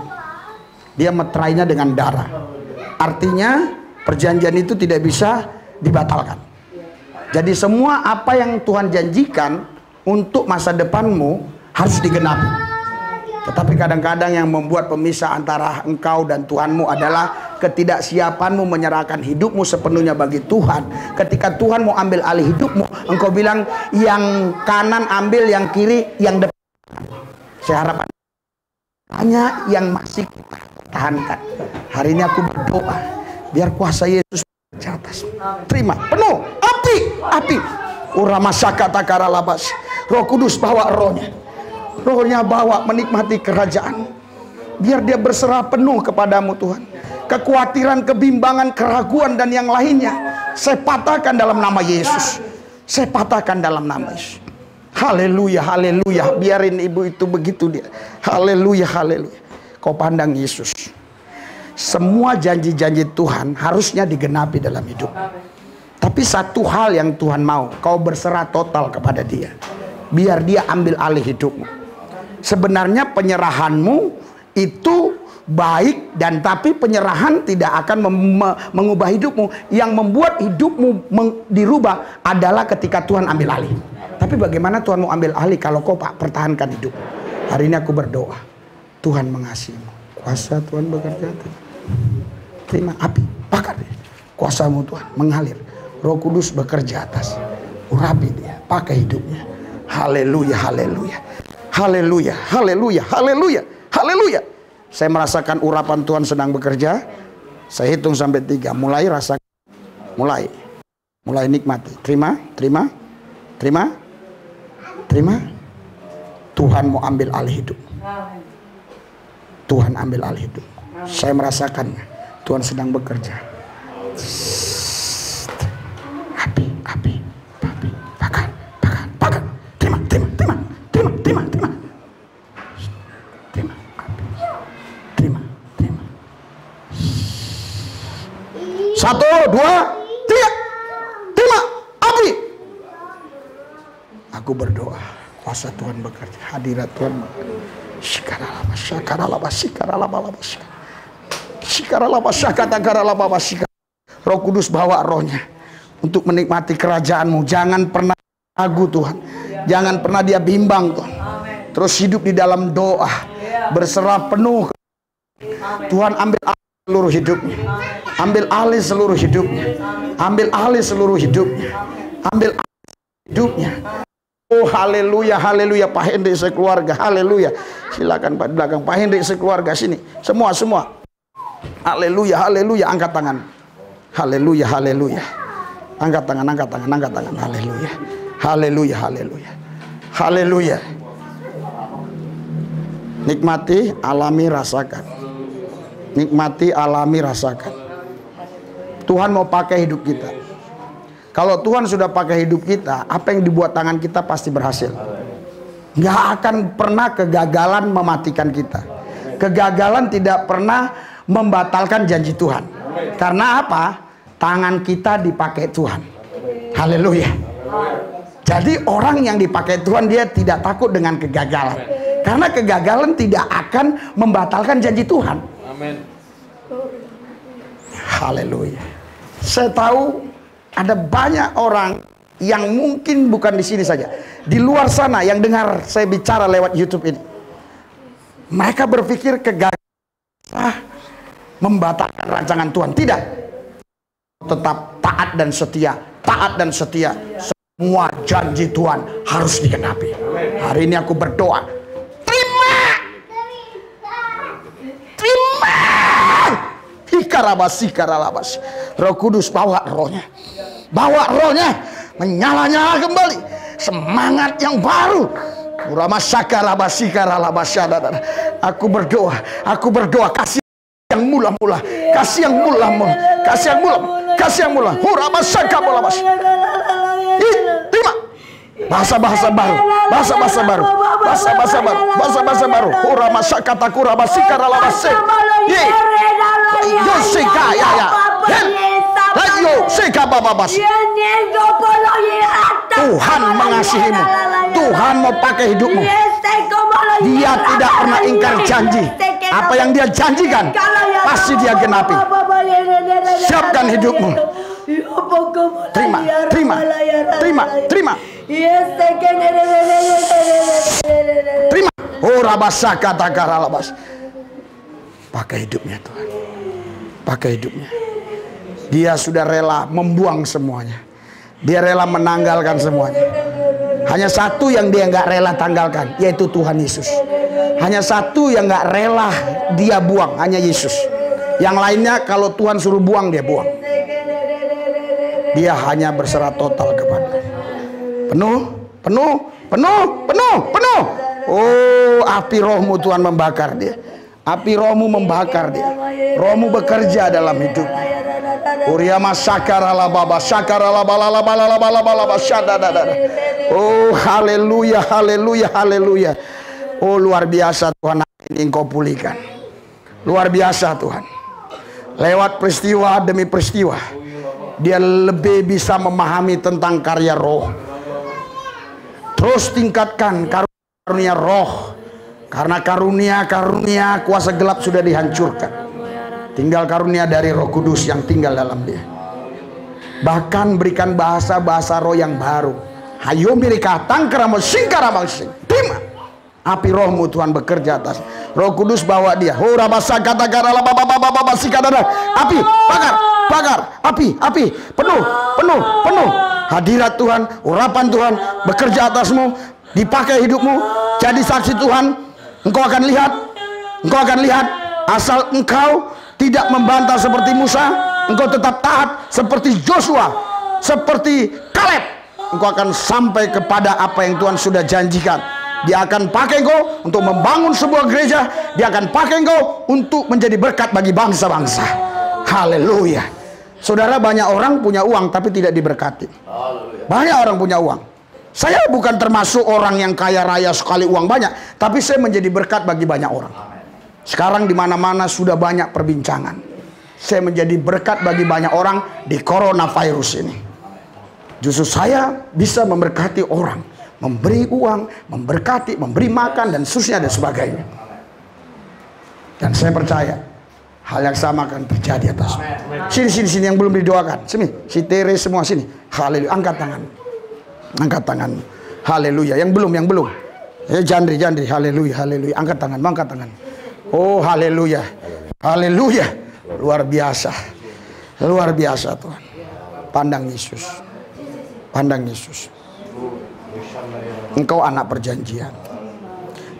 Dia meterainya dengan darah. Artinya perjanjian itu tidak bisa dibatalkan. Jadi semua apa yang Tuhan janjikan untuk masa depanmu harus digenapi. Tetapi kadang-kadang yang membuat pemisah antara engkau dan Tuhanmu adalah ketidaksiapanmu menyerahkan hidupmu sepenuhnya bagi Tuhan. Ketika Tuhan mau ambil alih hidupmu, engkau bilang yang kanan ambil, yang kiri, yang depan. Saya harap hanya yang masih tahankan. Hari ini aku berdoa biar kuasa Yesus di atas. Terima penuh api. Uramasaka takara labas. Roh Kudus bawa rohnya bawa menikmati kerajaan. Biar dia berserah penuh kepadamu Tuhan. Kekhawatiran, kebimbangan, keraguan dan yang lainnya saya patahkan dalam nama Yesus. Saya patahkan dalam nama Yesus. Haleluya. Biarin ibu itu begitu dia. Haleluya. Kau pandang Yesus. Semua janji-janji Tuhan harusnya digenapi dalam hidup. Tapi Tapi satu hal yang Tuhan mau, kau berserah total kepada Dia. Biar Dia ambil alih hidupmu. Sebenarnya penyerahanmu itu baik, dan tapi penyerahan tidak akan mengubah hidupmu. Yang membuat hidupmu dirubah adalah ketika Tuhan ambil alih. Tapi bagaimana Tuhan mau ambil alih kalau kau pertahankan hidup? Hari ini aku berdoa, Tuhan mengasihimu. Kuasa Tuhan bekerja. Terima api, bakar dia. Kuasamu Tuhan mengalir. Roh Kudus bekerja atas, urapi dia, pakai hidupnya. Haleluya, haleluya, haleluya, haleluya, haleluya, haleluya. Saya merasakan urapan Tuhan sedang bekerja. Saya hitung sampai 3. Mulai rasakan, mulai nikmati. Terima. Tuhan mau ambil alih hidup. Tuhan ambil alih hidup. Saya merasakannya. Tuhan sedang bekerja. Api, bakar. Terima. Satu, dua, tiga. Terima, api. Aku berdoa, kuasa Tuhan bekerja, hadirat Tuhan bekerja. Roh Kudus bawa rohnya untuk menikmati kerajaan-Mu. Jangan pernah ragu Tuhan. Jangan pernah dia bimbang Tuhan. Terus hidup di dalam doa, berserah penuh. Tuhan ambil alih seluruh hidupnya. Ambil alih seluruh hidupnya. Ambil alih seluruh hidupnya. Ambil alih hidupnya. Oh haleluya, haleluya. Pak Hendrik sekeluarga, haleluya. Silakan Pak di belakang. Pak Hendrik sekeluarga sini. Semua. Haleluya, haleluya. Angkat tangan. Haleluya, haleluya. Angkat tangan. Haleluya. Haleluya, haleluya. Haleluya. Nikmati, alami, rasakan. Nikmati, alami, rasakan. Tuhan mau pakai hidup kita. Kalau Tuhan sudah pakai hidup kita, apa yang dibuat tangan kita pasti berhasil. Nggak akan pernah kegagalan mematikan kita. Kegagalan tidak pernah membatalkan janji Tuhan. Karena apa? Tangan kita dipakai Tuhan. Haleluya. Jadi orang yang dipakai Tuhan, dia tidak takut dengan kegagalan. Karena kegagalan tidak akan membatalkan janji Tuhan. Amin. Haleluya. Saya tahu ada banyak orang yang mungkin bukan di sini saja, di luar sana yang dengar saya bicara lewat YouTube ini. Mereka berpikir kegagalan membatalkan rancangan Tuhan. Tidak. Tetap taat dan setia. Taat dan setia. Semua janji Tuhan harus digenapi. Hari ini aku berdoa. Terima. Hikarabasi. Roh Kudus bawa rohnya. Bawa rohnya. Menyala-nyala kembali. Semangat yang baru. Aku berdoa. Kasih yang mula-mula. Kasih yang mula-mula. Terima. Bahasa-bahasa baru. Bahasa-bahasa baru. Tuhan mengasihimu. Tuhan mau pakai hidupmu. Dia tidak pernah ingkar janji. Apa yang dia janjikan pasti dia genapi. Siapkan hidupmu. Terima. Terima. Oh rabasaka takaralabas. Pakai hidupnya Tuhan. Pakai hidupnya. Dia sudah rela membuang semuanya. Dia rela menanggalkan semuanya. Hanya satu yang dia nggak rela tanggalkan, yaitu Tuhan Yesus. Hanya satu yang nggak rela dia buang, hanya Yesus. Yang lainnya kalau Tuhan suruh buang, dia buang. Dia hanya berserah total kepada. Penuh. Oh, api rohmu Tuhan membakar dia. Api rohmu membakar dia. Rohmu bekerja dalam hidupnya. Oh haleluya. Oh luar biasa Tuhan, ini Engkau pulihkan. Luar biasa Tuhan. Lewat peristiwa demi peristiwa, dia lebih bisa memahami tentang karya roh. Terus tingkatkan karunia roh, karena karunia kuasa gelap sudah dihancurkan. Tinggal karunia dari Roh Kudus yang tinggal dalam dia. Bahkan berikan bahasa-bahasa roh yang baru. Hayo milika tangkeramo singkarabang sing. Terima. Api rohmu Tuhan bekerja atas. Roh Kudus bawa dia. Hora basa kata karala baba sikadana. Api, bakar, api, penuh. Hadirat Tuhan, urapan Tuhan bekerja atasmu, dipakai hidupmu, jadi saksi Tuhan. Engkau akan lihat, asal engkau tidak membantah seperti Musa, engkau tetap taat seperti Joshua, seperti Kaleb, engkau akan sampai kepada apa yang Tuhan sudah janjikan. Dia akan pakai engkau untuk membangun sebuah gereja. Dia akan pakai engkau untuk menjadi berkat bagi bangsa-bangsa. Haleluya. Saudara, banyak orang punya uang tapi tidak diberkati. Banyak orang punya uang. Saya bukan termasuk orang yang kaya raya sekali uang banyak, tapi saya menjadi berkat bagi banyak orang. Sekarang di mana-mana sudah banyak perbincangan. Saya menjadi berkat bagi banyak orang di coronavirus ini. Justru saya bisa memberkati orang, memberi uang, memberkati, memberi makan dan seterusnya dan sebagainya. Dan saya percaya hal yang sama akan terjadi atasmu. Sini yang belum didoakan. Sini, si Tere semua sini. Haleluya, angkat tangan. Angkat tangan. Haleluya. Yang belum. Jandri. Haleluya. Angkat tangan, angkat tangan. Oh, haleluya. Haleluya. Luar biasa Tuhan. Pandang Yesus. Engkau anak perjanjian.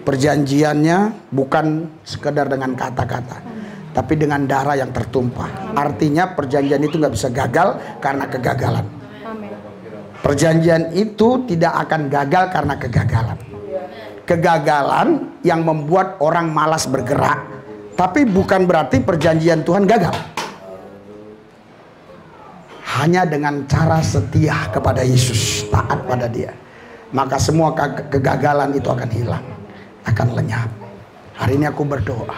Perjanjiannya bukan sekedar dengan kata-kata, tapi dengan darah yang tertumpah. Artinya perjanjian itu nggak bisa gagal karena kegagalan. Perjanjian itu tidak akan gagal karena kegagalan. Kegagalan yang membuat orang malas bergerak, tapi bukan berarti perjanjian Tuhan gagal. Hanya dengan cara setia kepada Yesus, taat pada dia, maka semua kegagalan itu akan hilang, akan lenyap. Hari ini aku berdoa,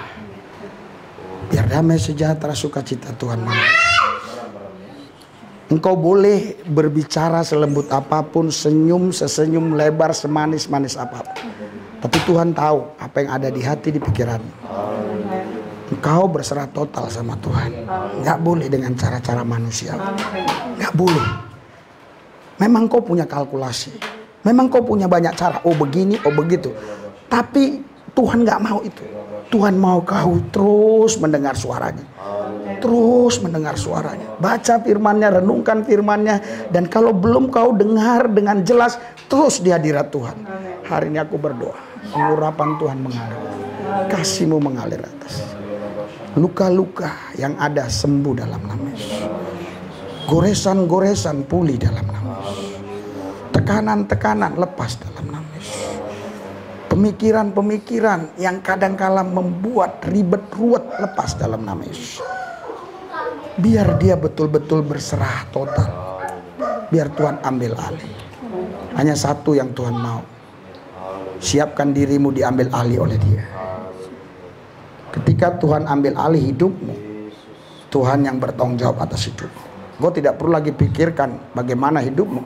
biar damai sejahtera sukacita Tuhan. Engkau boleh berbicara selembut apapun, senyum sesenyum lebar, semanis-manis apapun, tapi Tuhan tahu apa yang ada di hati, di pikiran. Engkau berserah total sama Tuhan. Nggak boleh dengan cara-cara manusia. Nggak boleh. Memang kau punya kalkulasi, memang kau punya banyak cara, oh begini, oh begitu, tapi Tuhan nggak mau itu. Tuhan mau kau terus mendengar suaranya. Terus mendengar suaranya. Baca firman-Nya, renungkan firman-Nya. Dan kalau belum kau dengar dengan jelas, terus di hadirat Tuhan. Hari ini aku berdoa, urapan Tuhan mengalir, kasih-Mu mengalir atas. Luka-luka yang ada sembuh dalam nama Yesus. Goresan-goresan pulih dalam nama Yesus. Tekanan-tekanan lepas dalam nama Yesus. Pemikiran-pemikiran yang kadang-kala membuat ribet ruwet lepas dalam nama Yesus. Biar dia betul-betul berserah total. Biar Tuhan ambil alih. Hanya satu yang Tuhan mau. Siapkan dirimu diambil alih oleh dia. Ketika Tuhan ambil alih hidupmu, Tuhan yang bertanggung jawab atas hidupmu. Kau tidak perlu lagi pikirkan bagaimana hidupmu,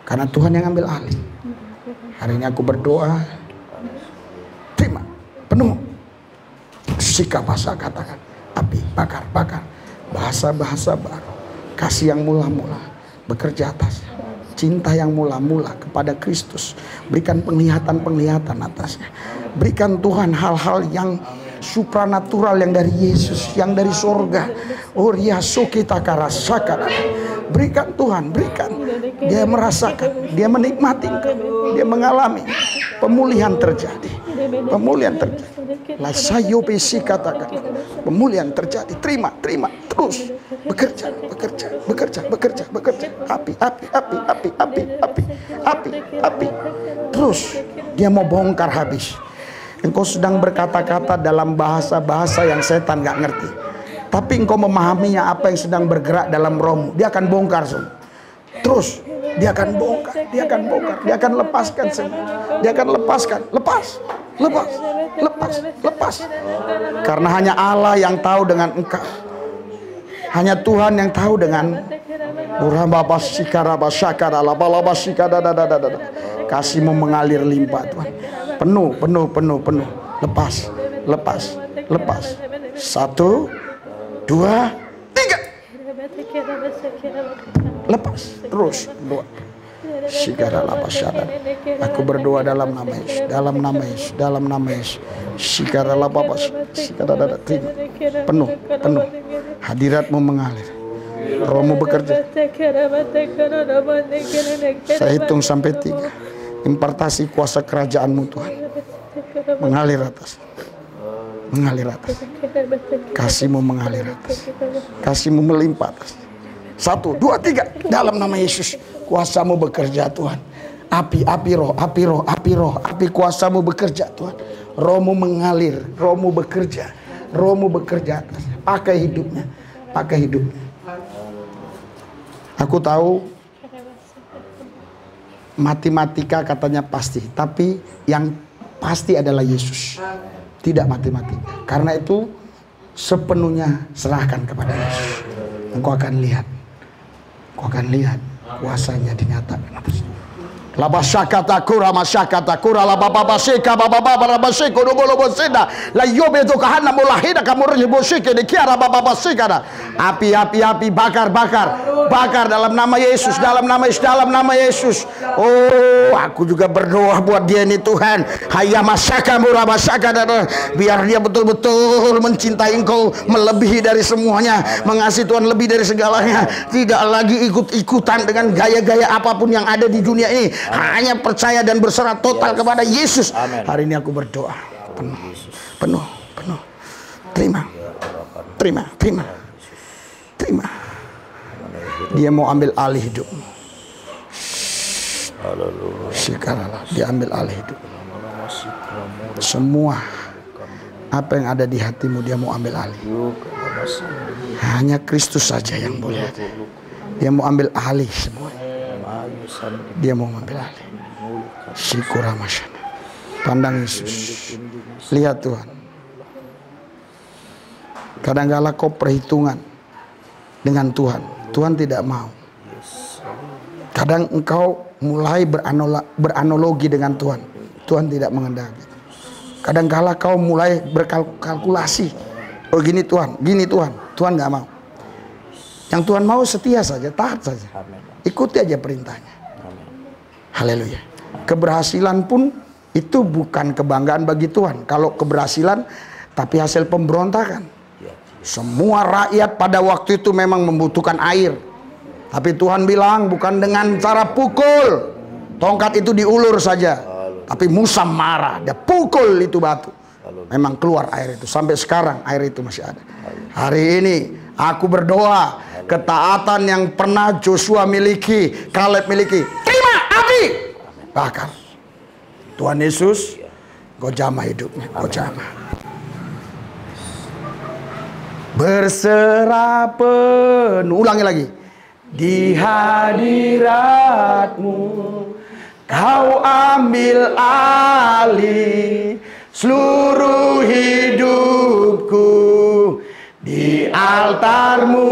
karena Tuhan yang ambil alih. Hari ini aku berdoa, terima penuh sikap bahasa, katakan api, bakar, bahasa-bahasa baru, kasih yang mula-mula bekerja atas, cinta yang mula-mula kepada Kristus, berikan penglihatan atasnya, berikan Tuhan hal-hal yang supranatural yang dari Yesus, yang dari sorga. Oh riaso kita karasakan. Berikan Tuhan, berikan. Dia merasakan, dia menikmati, dia mengalami pemulihan terjadi. Pemulihan terjadi. Lasayo besi katakan. Pemulihan terjadi. Terima, terus bekerja. Api. Terus dia mau bongkar habis. Engkau sedang berkata-kata dalam bahasa-bahasa yang setan gak ngerti, tapi engkau memahaminya apa yang sedang bergerak dalam rohmu. Dia akan bongkar semua. Terus dia akan bongkar, dia akan lepaskan semua. Dia akan lepas. Karena hanya Allah yang tahu dengan engkau. Hanya Tuhan yang tahu dengan Kasih-Mu mengalir limpah Tuhan. Penuh. Lepas. 1, 2, 3. Lepas. Terus berdoa. Aku berdoa dalam nama Yesus. Dalam nama Yesus. Penuh. Hadirat-Mu mengalir. Roh-Mu bekerja. Saya hitung sampai 3. Impartasi kuasa kerajaan-Mu Tuhan mengalir atas. Kasih-Mu mengalir atas. Kasih-Mu melimpah atas. 1, 2, 3. Dalam nama Yesus, kuasa-Mu bekerja Tuhan. Api roh. Api kuasa-Mu bekerja Tuhan. Roh-Mu mengalir. Roh-Mu bekerja atas. Pakai hidupnya. Aku tahu matematika katanya pasti, tapi yang pasti adalah Yesus, tidak matematika. Karena itu sepenuhnya serahkan kepada Yesus. Engkau akan lihat kuasanya dinyatakan atas. Labashakata kura masyakata kura labababasika babababarabasika nubulubusida la yobe tu kahana mulahida kamuribusika dikiara bababasika. Api bakar dalam nama Yesus, dalam nama Yesus. Oh, aku juga berdoa buat dia ini Tuhan. Hayya masyaka mura masyaka, biar dia betul-betul mencintai Engkau melebihi dari semuanya, mengasihi Tuhan lebih dari segalanya, tidak lagi ikut-ikutan dengan gaya-gaya apapun yang ada di dunia ini, hanya percaya dan berserah total kepada Yesus. Amen. Hari ini aku berdoa penuh. Terima. Dia mau ambil alih hidupmu. Dia ambil alih hidup. Semua apa yang ada di hatimu dia mau ambil alih. Hanya Kristus saja yang boleh. Dia mau ambil alih semua. Dia mau ambil alih. Syukuramasyana. Pandang Yesus. Lihat Tuhan. Kadang-kala kau perhitungan dengan Tuhan. Tuhan tidak mau. Kadang engkau mulai beranalogi dengan Tuhan. Tuhan tidak mengendaki. Kadang-kala kau mulai berkalkulasi. Oh gini Tuhan. Tuhan nggak mau. Yang Tuhan mau setia saja, taat saja. Ikuti aja perintahnya. Haleluya. Keberhasilan pun itu bukan kebanggaan bagi Tuhan. Kalau keberhasilan tapi hasil pemberontakan. Semua rakyat pada waktu itu memang membutuhkan air. Tapi Tuhan bilang bukan dengan cara pukul. Tongkat itu diulur saja. Tapi Musa marah. Dia pukul itu batu. Memang keluar air itu. Sampai sekarang air itu masih ada. Hari ini aku berdoa. Ketaatan yang pernah Joshua miliki, Kaleb miliki. Terima api. Bakar. Tuhan Yesus. Kau jamah hidupnya. Kau jamah. Berserah penuh. Ulangi lagi. Di hadirat-Mu Kau ambil alih seluruh hidupku. Di altar-Mu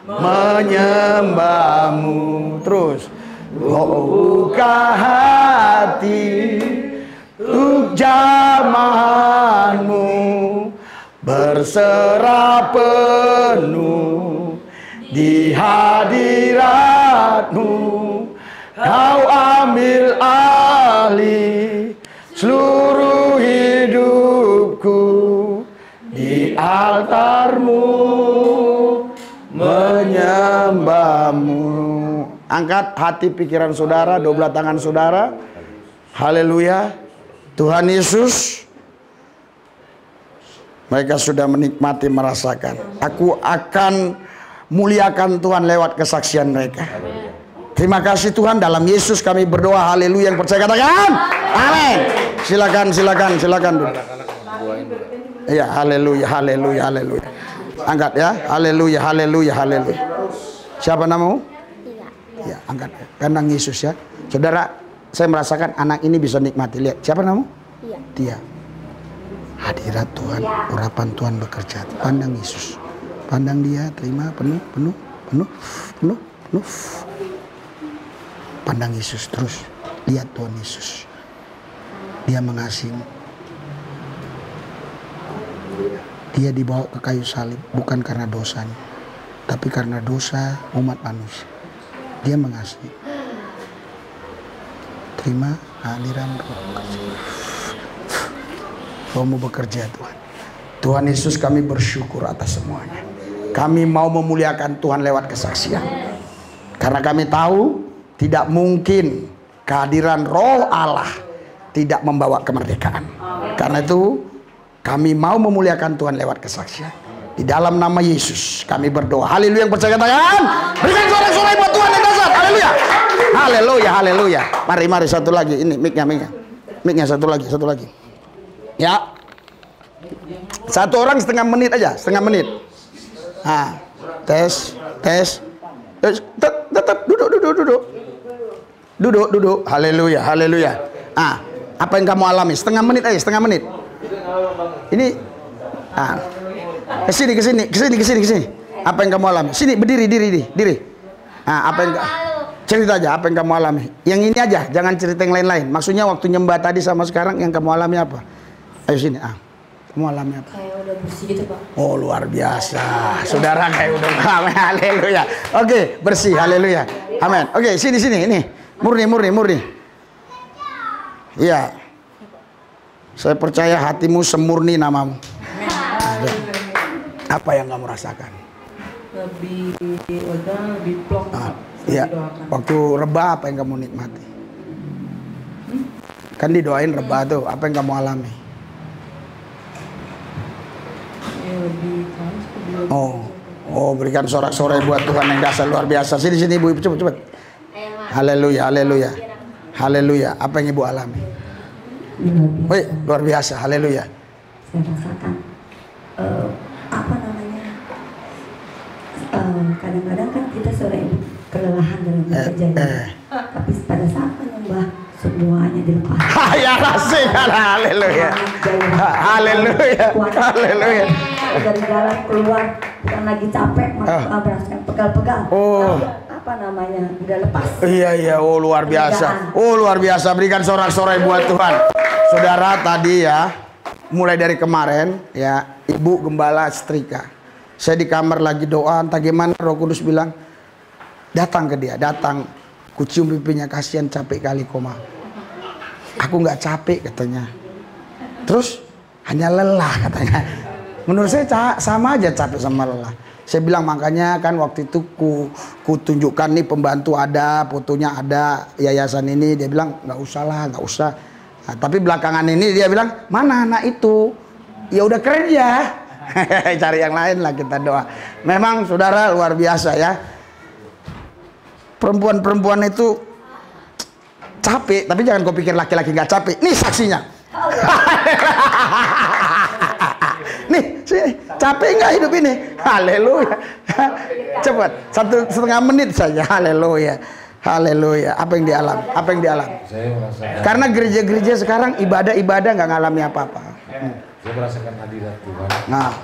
menyembah-Mu. Terus buka hati untuk jamahan-Mu. Berserah penuh di hadirat-Mu. Kau ambil alih seluruh hidupku. Di altar-Mu menyembah-Mu. Angkat hati pikiran saudara, doblah tangan saudara. Haleluya. Tuhan Yesus, mereka sudah menikmati, merasakan. Aku akan muliakan Tuhan lewat kesaksian mereka. Terima kasih Tuhan, dalam Yesus kami berdoa. Haleluya. Yang percaya katakan amin. Silakan. Ya, haleluya. Angkat ya. Haleluya. Siapa namamu? Ya, angkat. Kandang Yesus ya. Saudara, saya merasakan anak ini bisa nikmati. Lihat, siapa namamu? Tia. Hadirat Tuhan, urapan Tuhan bekerja. Pandang Yesus. Pandang dia, terima penuh. penuh, penuh, penuh. Pandang Yesus terus, lihat Tuhan Yesus. Dia mengasihimu. Dia dibawa ke kayu salib bukan karena dosanya, tapi karena dosa umat manusia. Dia mengasihi. Terima aliran Roh. Rohmu bekerja Tuhan. Tuhan Yesus, kami bersyukur atas semuanya. Kami mau memuliakan Tuhan lewat kesaksian. Karena kami tahu tidak mungkin kehadiran Roh Allah tidak membawa kemerdekaan. Karena itu kami mau memuliakan Tuhan lewat kesaksian. Di dalam nama Yesus kami berdoa. Haleluya, yang percaya katakan. Berikan sorak-sorai buat Tuhan yang dasar. Haleluya. Haleluya, haleluya. Mari satu lagi. Ini mic-nya satu lagi. Ya. Satu orang setengah menit aja, setengah menit. Nah, tes. Tetap duduk. Haleluya, haleluya. Ah, apa yang kamu alami? Setengah menit aja, setengah menit. Ini kesini. Apa yang kamu alami? Sini, berdiri, diri. Apa yang cerita aja apa yang kamu alami. Yang ini aja, jangan cerita yang lain-lain. Maksudnya waktu nyembah tadi sama sekarang yang kamu alami apa? Ayo sini. Kamu alami apa? Kayak udah bersih gitu, Pak. Oh, luar biasa. Saudara kayak udah alami. Haleluya. Oke, bersih. Haleluya. Amin. Oke, sini ini. Murni. Iya. Saya percaya hatimu semurni namamu. Apa yang kamu rasakan? Lebih lega, lebih plong. Iya. Waktu rebah apa yang kamu nikmati? Kan didoain rebah tuh. Apa yang kamu alami? Oh, berikan sorak-sorai buat Tuhan yang dasar luar biasa. Sini Ibu, cepet. Haleluya. Apa yang Ibu alami? Woi, luar biasa. Haleluya. Saya rasakan kadang-kadang kan kita sore ini kelelahan dalam bekerja, tapi pada saat menyembah semuanya dilepas. Ya asik. Haleluya. Dari jalan keluar bukan lagi capek, merasakan pegal-pegal. Udah lepas. Iya. Oh, luar biasa. Berikan sorak-sorai buat Tuhan. Saudara, tadi ya, mulai dari kemarin ya, Ibu Gembala setrika. Saya di kamar lagi doa, entah gimana Roh Kudus bilang, datang ke dia, kucium pipinya, kasihan capek kali koma. Aku nggak capek katanya. Terus hanya lelah katanya. Menurut saya sama aja capek sama lelah. Saya bilang makanya kan waktu itu ku tunjukkan nih pembantu ada, fotonya ada, yayasan ini. Dia bilang nggak usah. Nah, tapi belakangan ini dia bilang mana anak itu? Ya udah kerja. Cari yang lain lah, kita doa. Memang saudara luar biasa ya. Perempuan itu capek, tapi jangan kau pikir laki-laki nggak capek. Nih saksinya. Nih, sini. Capek nggak hidup ini? Haleluya. Cepat, 1,5 menit saja. Haleluya. Apa yang dialami? Saya merasakan. Karena gereja-gereja sekarang ibadah nggak ngalami apa-apa. Saya merasakan hadirat Tuhan. Nah,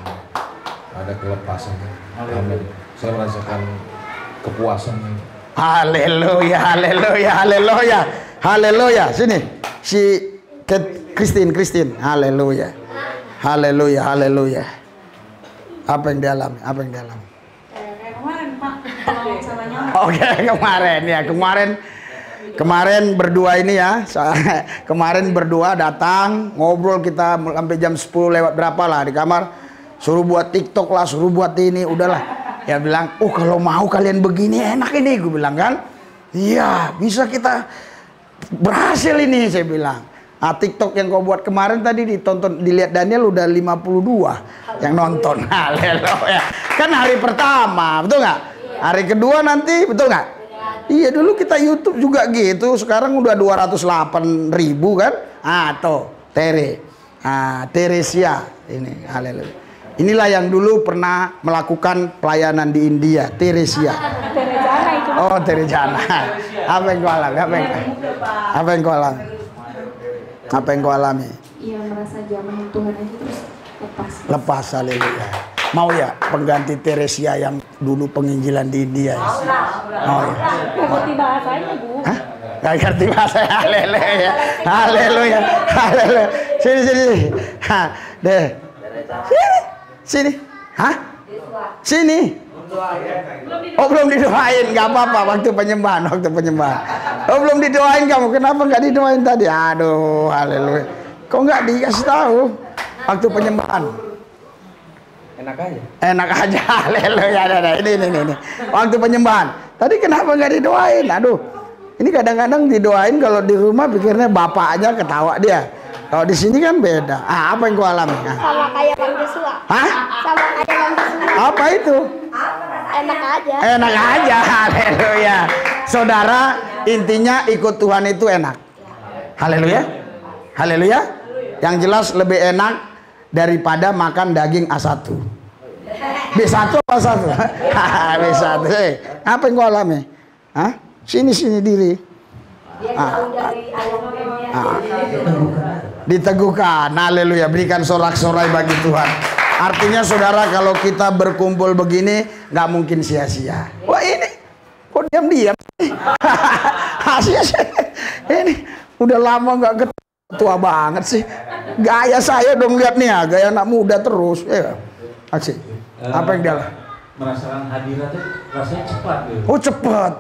ada kelepasan. Amin. Saya merasakan kepuasan. Haleluya. Sini, si Christine. Haleluya. Apa yang dialami? Kemarin, Pak, kalau salahnya. Oke, kemarin berdua ini ya. Kemarin berdua datang, ngobrol kita sampai jam 10 lewat berapa lah di kamar. Suruh buat TikTok lah, suruh buat ini, udahlah. Ya bilang, kalau mau kalian begini enak ini, gue bilang kan. Iya, bisa kita berhasil ini, saya bilang. Nah, TikTok yang kau buat kemarin tadi dilihat Daniel udah 52 yang nonton. Haleluya. Kan hari pertama, betul nggak? Hari kedua nanti, betul nggak? Iya, dulu kita YouTube juga gitu. Sekarang udah 208.000 kan? Tuh, Teresia ini. Haleluya. Inilah yang dulu pernah melakukan pelayanan di India, Teresia. Terejana itu. Oh, Terejana. Apa yang kau alami? Apa yang kau alami? Iya, merasa zaman Tuhan itu terus lepas. Haleluya. Mau ya pengganti Teresia yang dulu penginjilan di India ya? Oh ya. Nggak ngerti bahasanya, Bu. Hah? Gak ngerti bahasa. Haleluya. Haleluya. Haleluya. Sini sini. Hah, deh. Sini. Hah? Sini. Oh belum didoain, nggak apa-apa waktu penyembahan. Oh belum didoain kamu, kenapa nggak didoain tadi? Aduh, haleluya. Kok nggak dikasih tahu waktu penyembahan? Enak aja. Enak aja, haleluya. Ini. Waktu penyembahan. Tadi kenapa nggak didoain? Aduh, ini kadang-kadang didoain kalau di rumah pikirnya bapaknya ketawa dia. Kalau di sini kan beda. Apa yang kau alami? Sama kayak Bang Joshua. Hah? Sama kayak Bang Joshua. Apa itu? Enak aja. Enak aja, haleluya. Saudara, intinya ikut Tuhan itu enak. Haleluya. Haleluya. Yang jelas lebih enak daripada makan daging A1. B1 apa A1? B1. Apa yang kau alami? Hah? Sini diri. Diteguhkan, haleluya. Berikan sorak-sorai bagi Tuhan. Artinya saudara, kalau kita berkumpul begini nggak mungkin sia-sia. Wah ini kok diam-diam. Sia-sia. Ini udah lama nggak ketemu, tua banget sih. Gaya saya dong, lihat nih ya, gaya anak muda terus. Ya, asik. Apa yang dia lah? Merasakan hadiratnya rasanya cepat gitu. Oh cepat.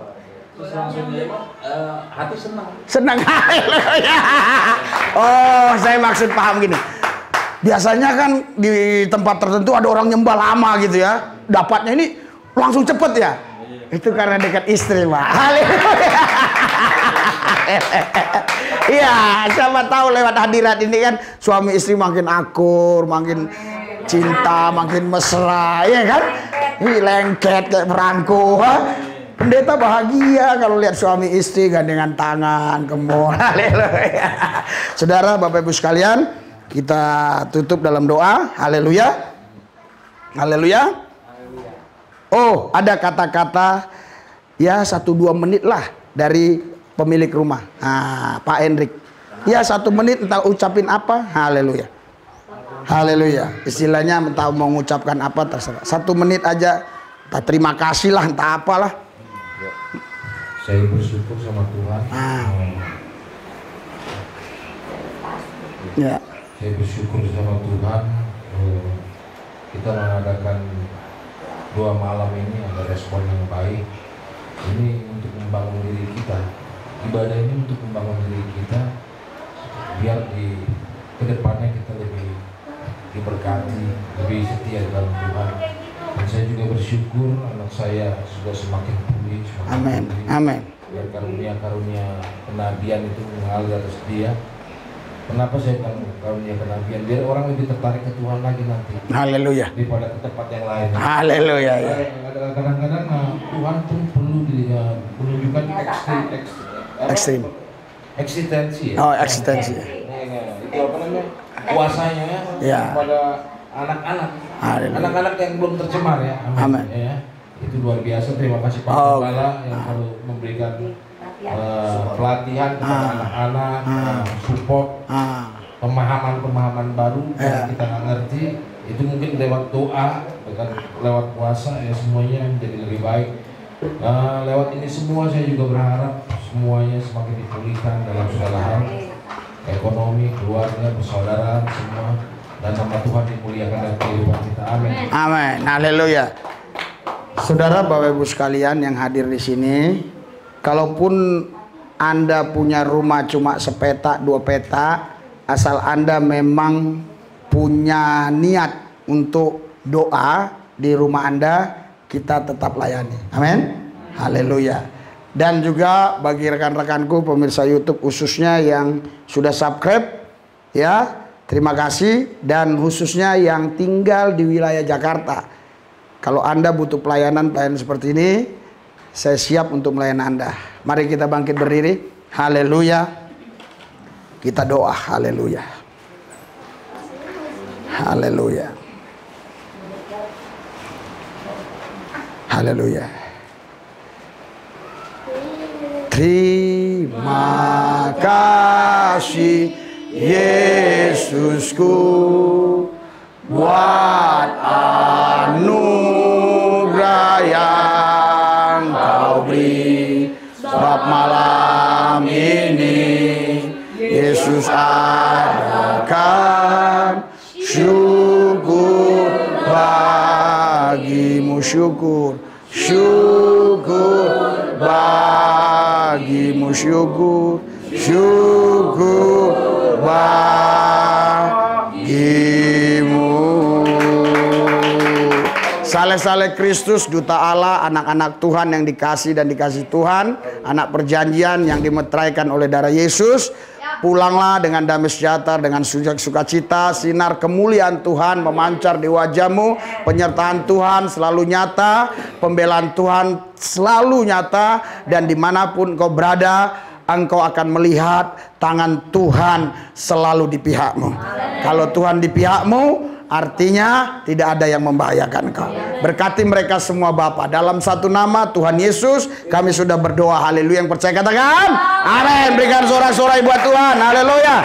Terus langsung hati senang. Senang. Haleluya. Oh, saya maksud paham gini. Biasanya kan di tempat tertentu ada orang nyembah lama gitu ya. Dapatnya ini langsung cepet ya. Itu karena dekat istri, Pak. Haleluya. Iya, siapa tahu lewat hadirat ini kan suami istri makin akur, makin cinta, makin mesra, ya kan? Ini lengket kayak perangko. Pendeta bahagia kalau lihat suami istri gandengan tangan ke mall. Haleluya. Saudara, Bapak Ibu sekalian, kita tutup dalam doa. Haleluya. Haleluya. Oh, ada kata-kata ya 1-2 menit lah dari pemilik rumah. Pak Hendrik. Ya 1 menit entah ucapin apa. Haleluya. Haleluya. Istilahnya entah mau mengucapkan apa terserah. 1 menit aja. Entah terima kasih lah, entah apalah. Saya bersyukur sama Tuhan. Ya. Saya bersyukur sama Tuhan. Kita mengadakan 2 malam ini ada respon yang baik. Ini untuk membangun diri kita. Ibadah ini untuk membangun diri kita, biar di kedepannya kita lebih diberkati, lebih setia dalam Tuhan. Dan saya juga bersyukur anak saya sudah semakin pulih. Amin. Amin. Biar karunia-karunia kenabian itu mengalir atas dia. Kenapa saya bilang karunia kenabian? Biar orang lebih tertarik ke Tuhan lagi nanti. Haleluya. Daripada ke tempat yang lain. Haleluya. Ya. Kadang-kadang Tuhan pun perlu menunjukkan Ekstrim. Eksistensi. Oh, eksistensi. Itu apa namanya? Kuasanya Ya. kepada anak-anak. Anak-anak yang belum tercemar ya. Amin. Ya. Itu luar biasa. Terima kasih Pak Gembala yang selalu memberikan pelatihan kepada anak-anak, support, pemahaman-pemahaman baru yang kita nggak ngerti. Itu mungkin lewat doa, bukan lewat puasa ya, semuanya menjadi lebih baik. Lewat ini semua saya juga berharap semuanya semakin dipulihkan dalam segala hal, ekonomi, keluarga, persaudaraan, semua, dan nama Tuhan dimuliakan dalam kehidupan kita. Amin. Amin. Haleluya. Saudara, Bapak Ibu sekalian yang hadir di sini, kalaupun Anda punya rumah cuma sepeta 2 peta, asal Anda memang punya niat untuk doa di rumah Anda, kita tetap layani. Amin. Haleluya. Dan juga bagi rekan-rekanku pemirsa YouTube khususnya yang sudah subscribe, ya, terima kasih. Dan khususnya yang tinggal di wilayah Jakarta, kalau Anda butuh pelayanan seperti ini, saya siap untuk melayani Anda. Mari kita bangkit berdiri. Haleluya. Kita doa. Haleluya. Haleluya. Haleluya. Terima kasih Yesusku buat Yesus adakan syukur bagimu, syukur, syukur bagimu, syukur, syukur bagimu. Saleh-saleh Kristus, duta Allah, anak-anak Tuhan yang dikasih dan dikasih Tuhan, anak perjanjian yang dimeteraikan oleh darah Yesus, pulanglah dengan damai sejahtera, dengan sukacita. Sinar kemuliaan Tuhan memancar di wajahmu, penyertaan Tuhan selalu nyata, pembelaan Tuhan selalu nyata, dan dimanapun kau berada, engkau akan melihat tangan Tuhan selalu di pihakmu. Kalau Tuhan di pihakmu, artinya tidak ada yang membahayakan kau. Berkati mereka semua Bapa. Dalam satu nama Tuhan Yesus kami sudah berdoa. Haleluya. Yang percaya katakan amin. Berikan sorak-sorai buat Tuhan. Haleluya.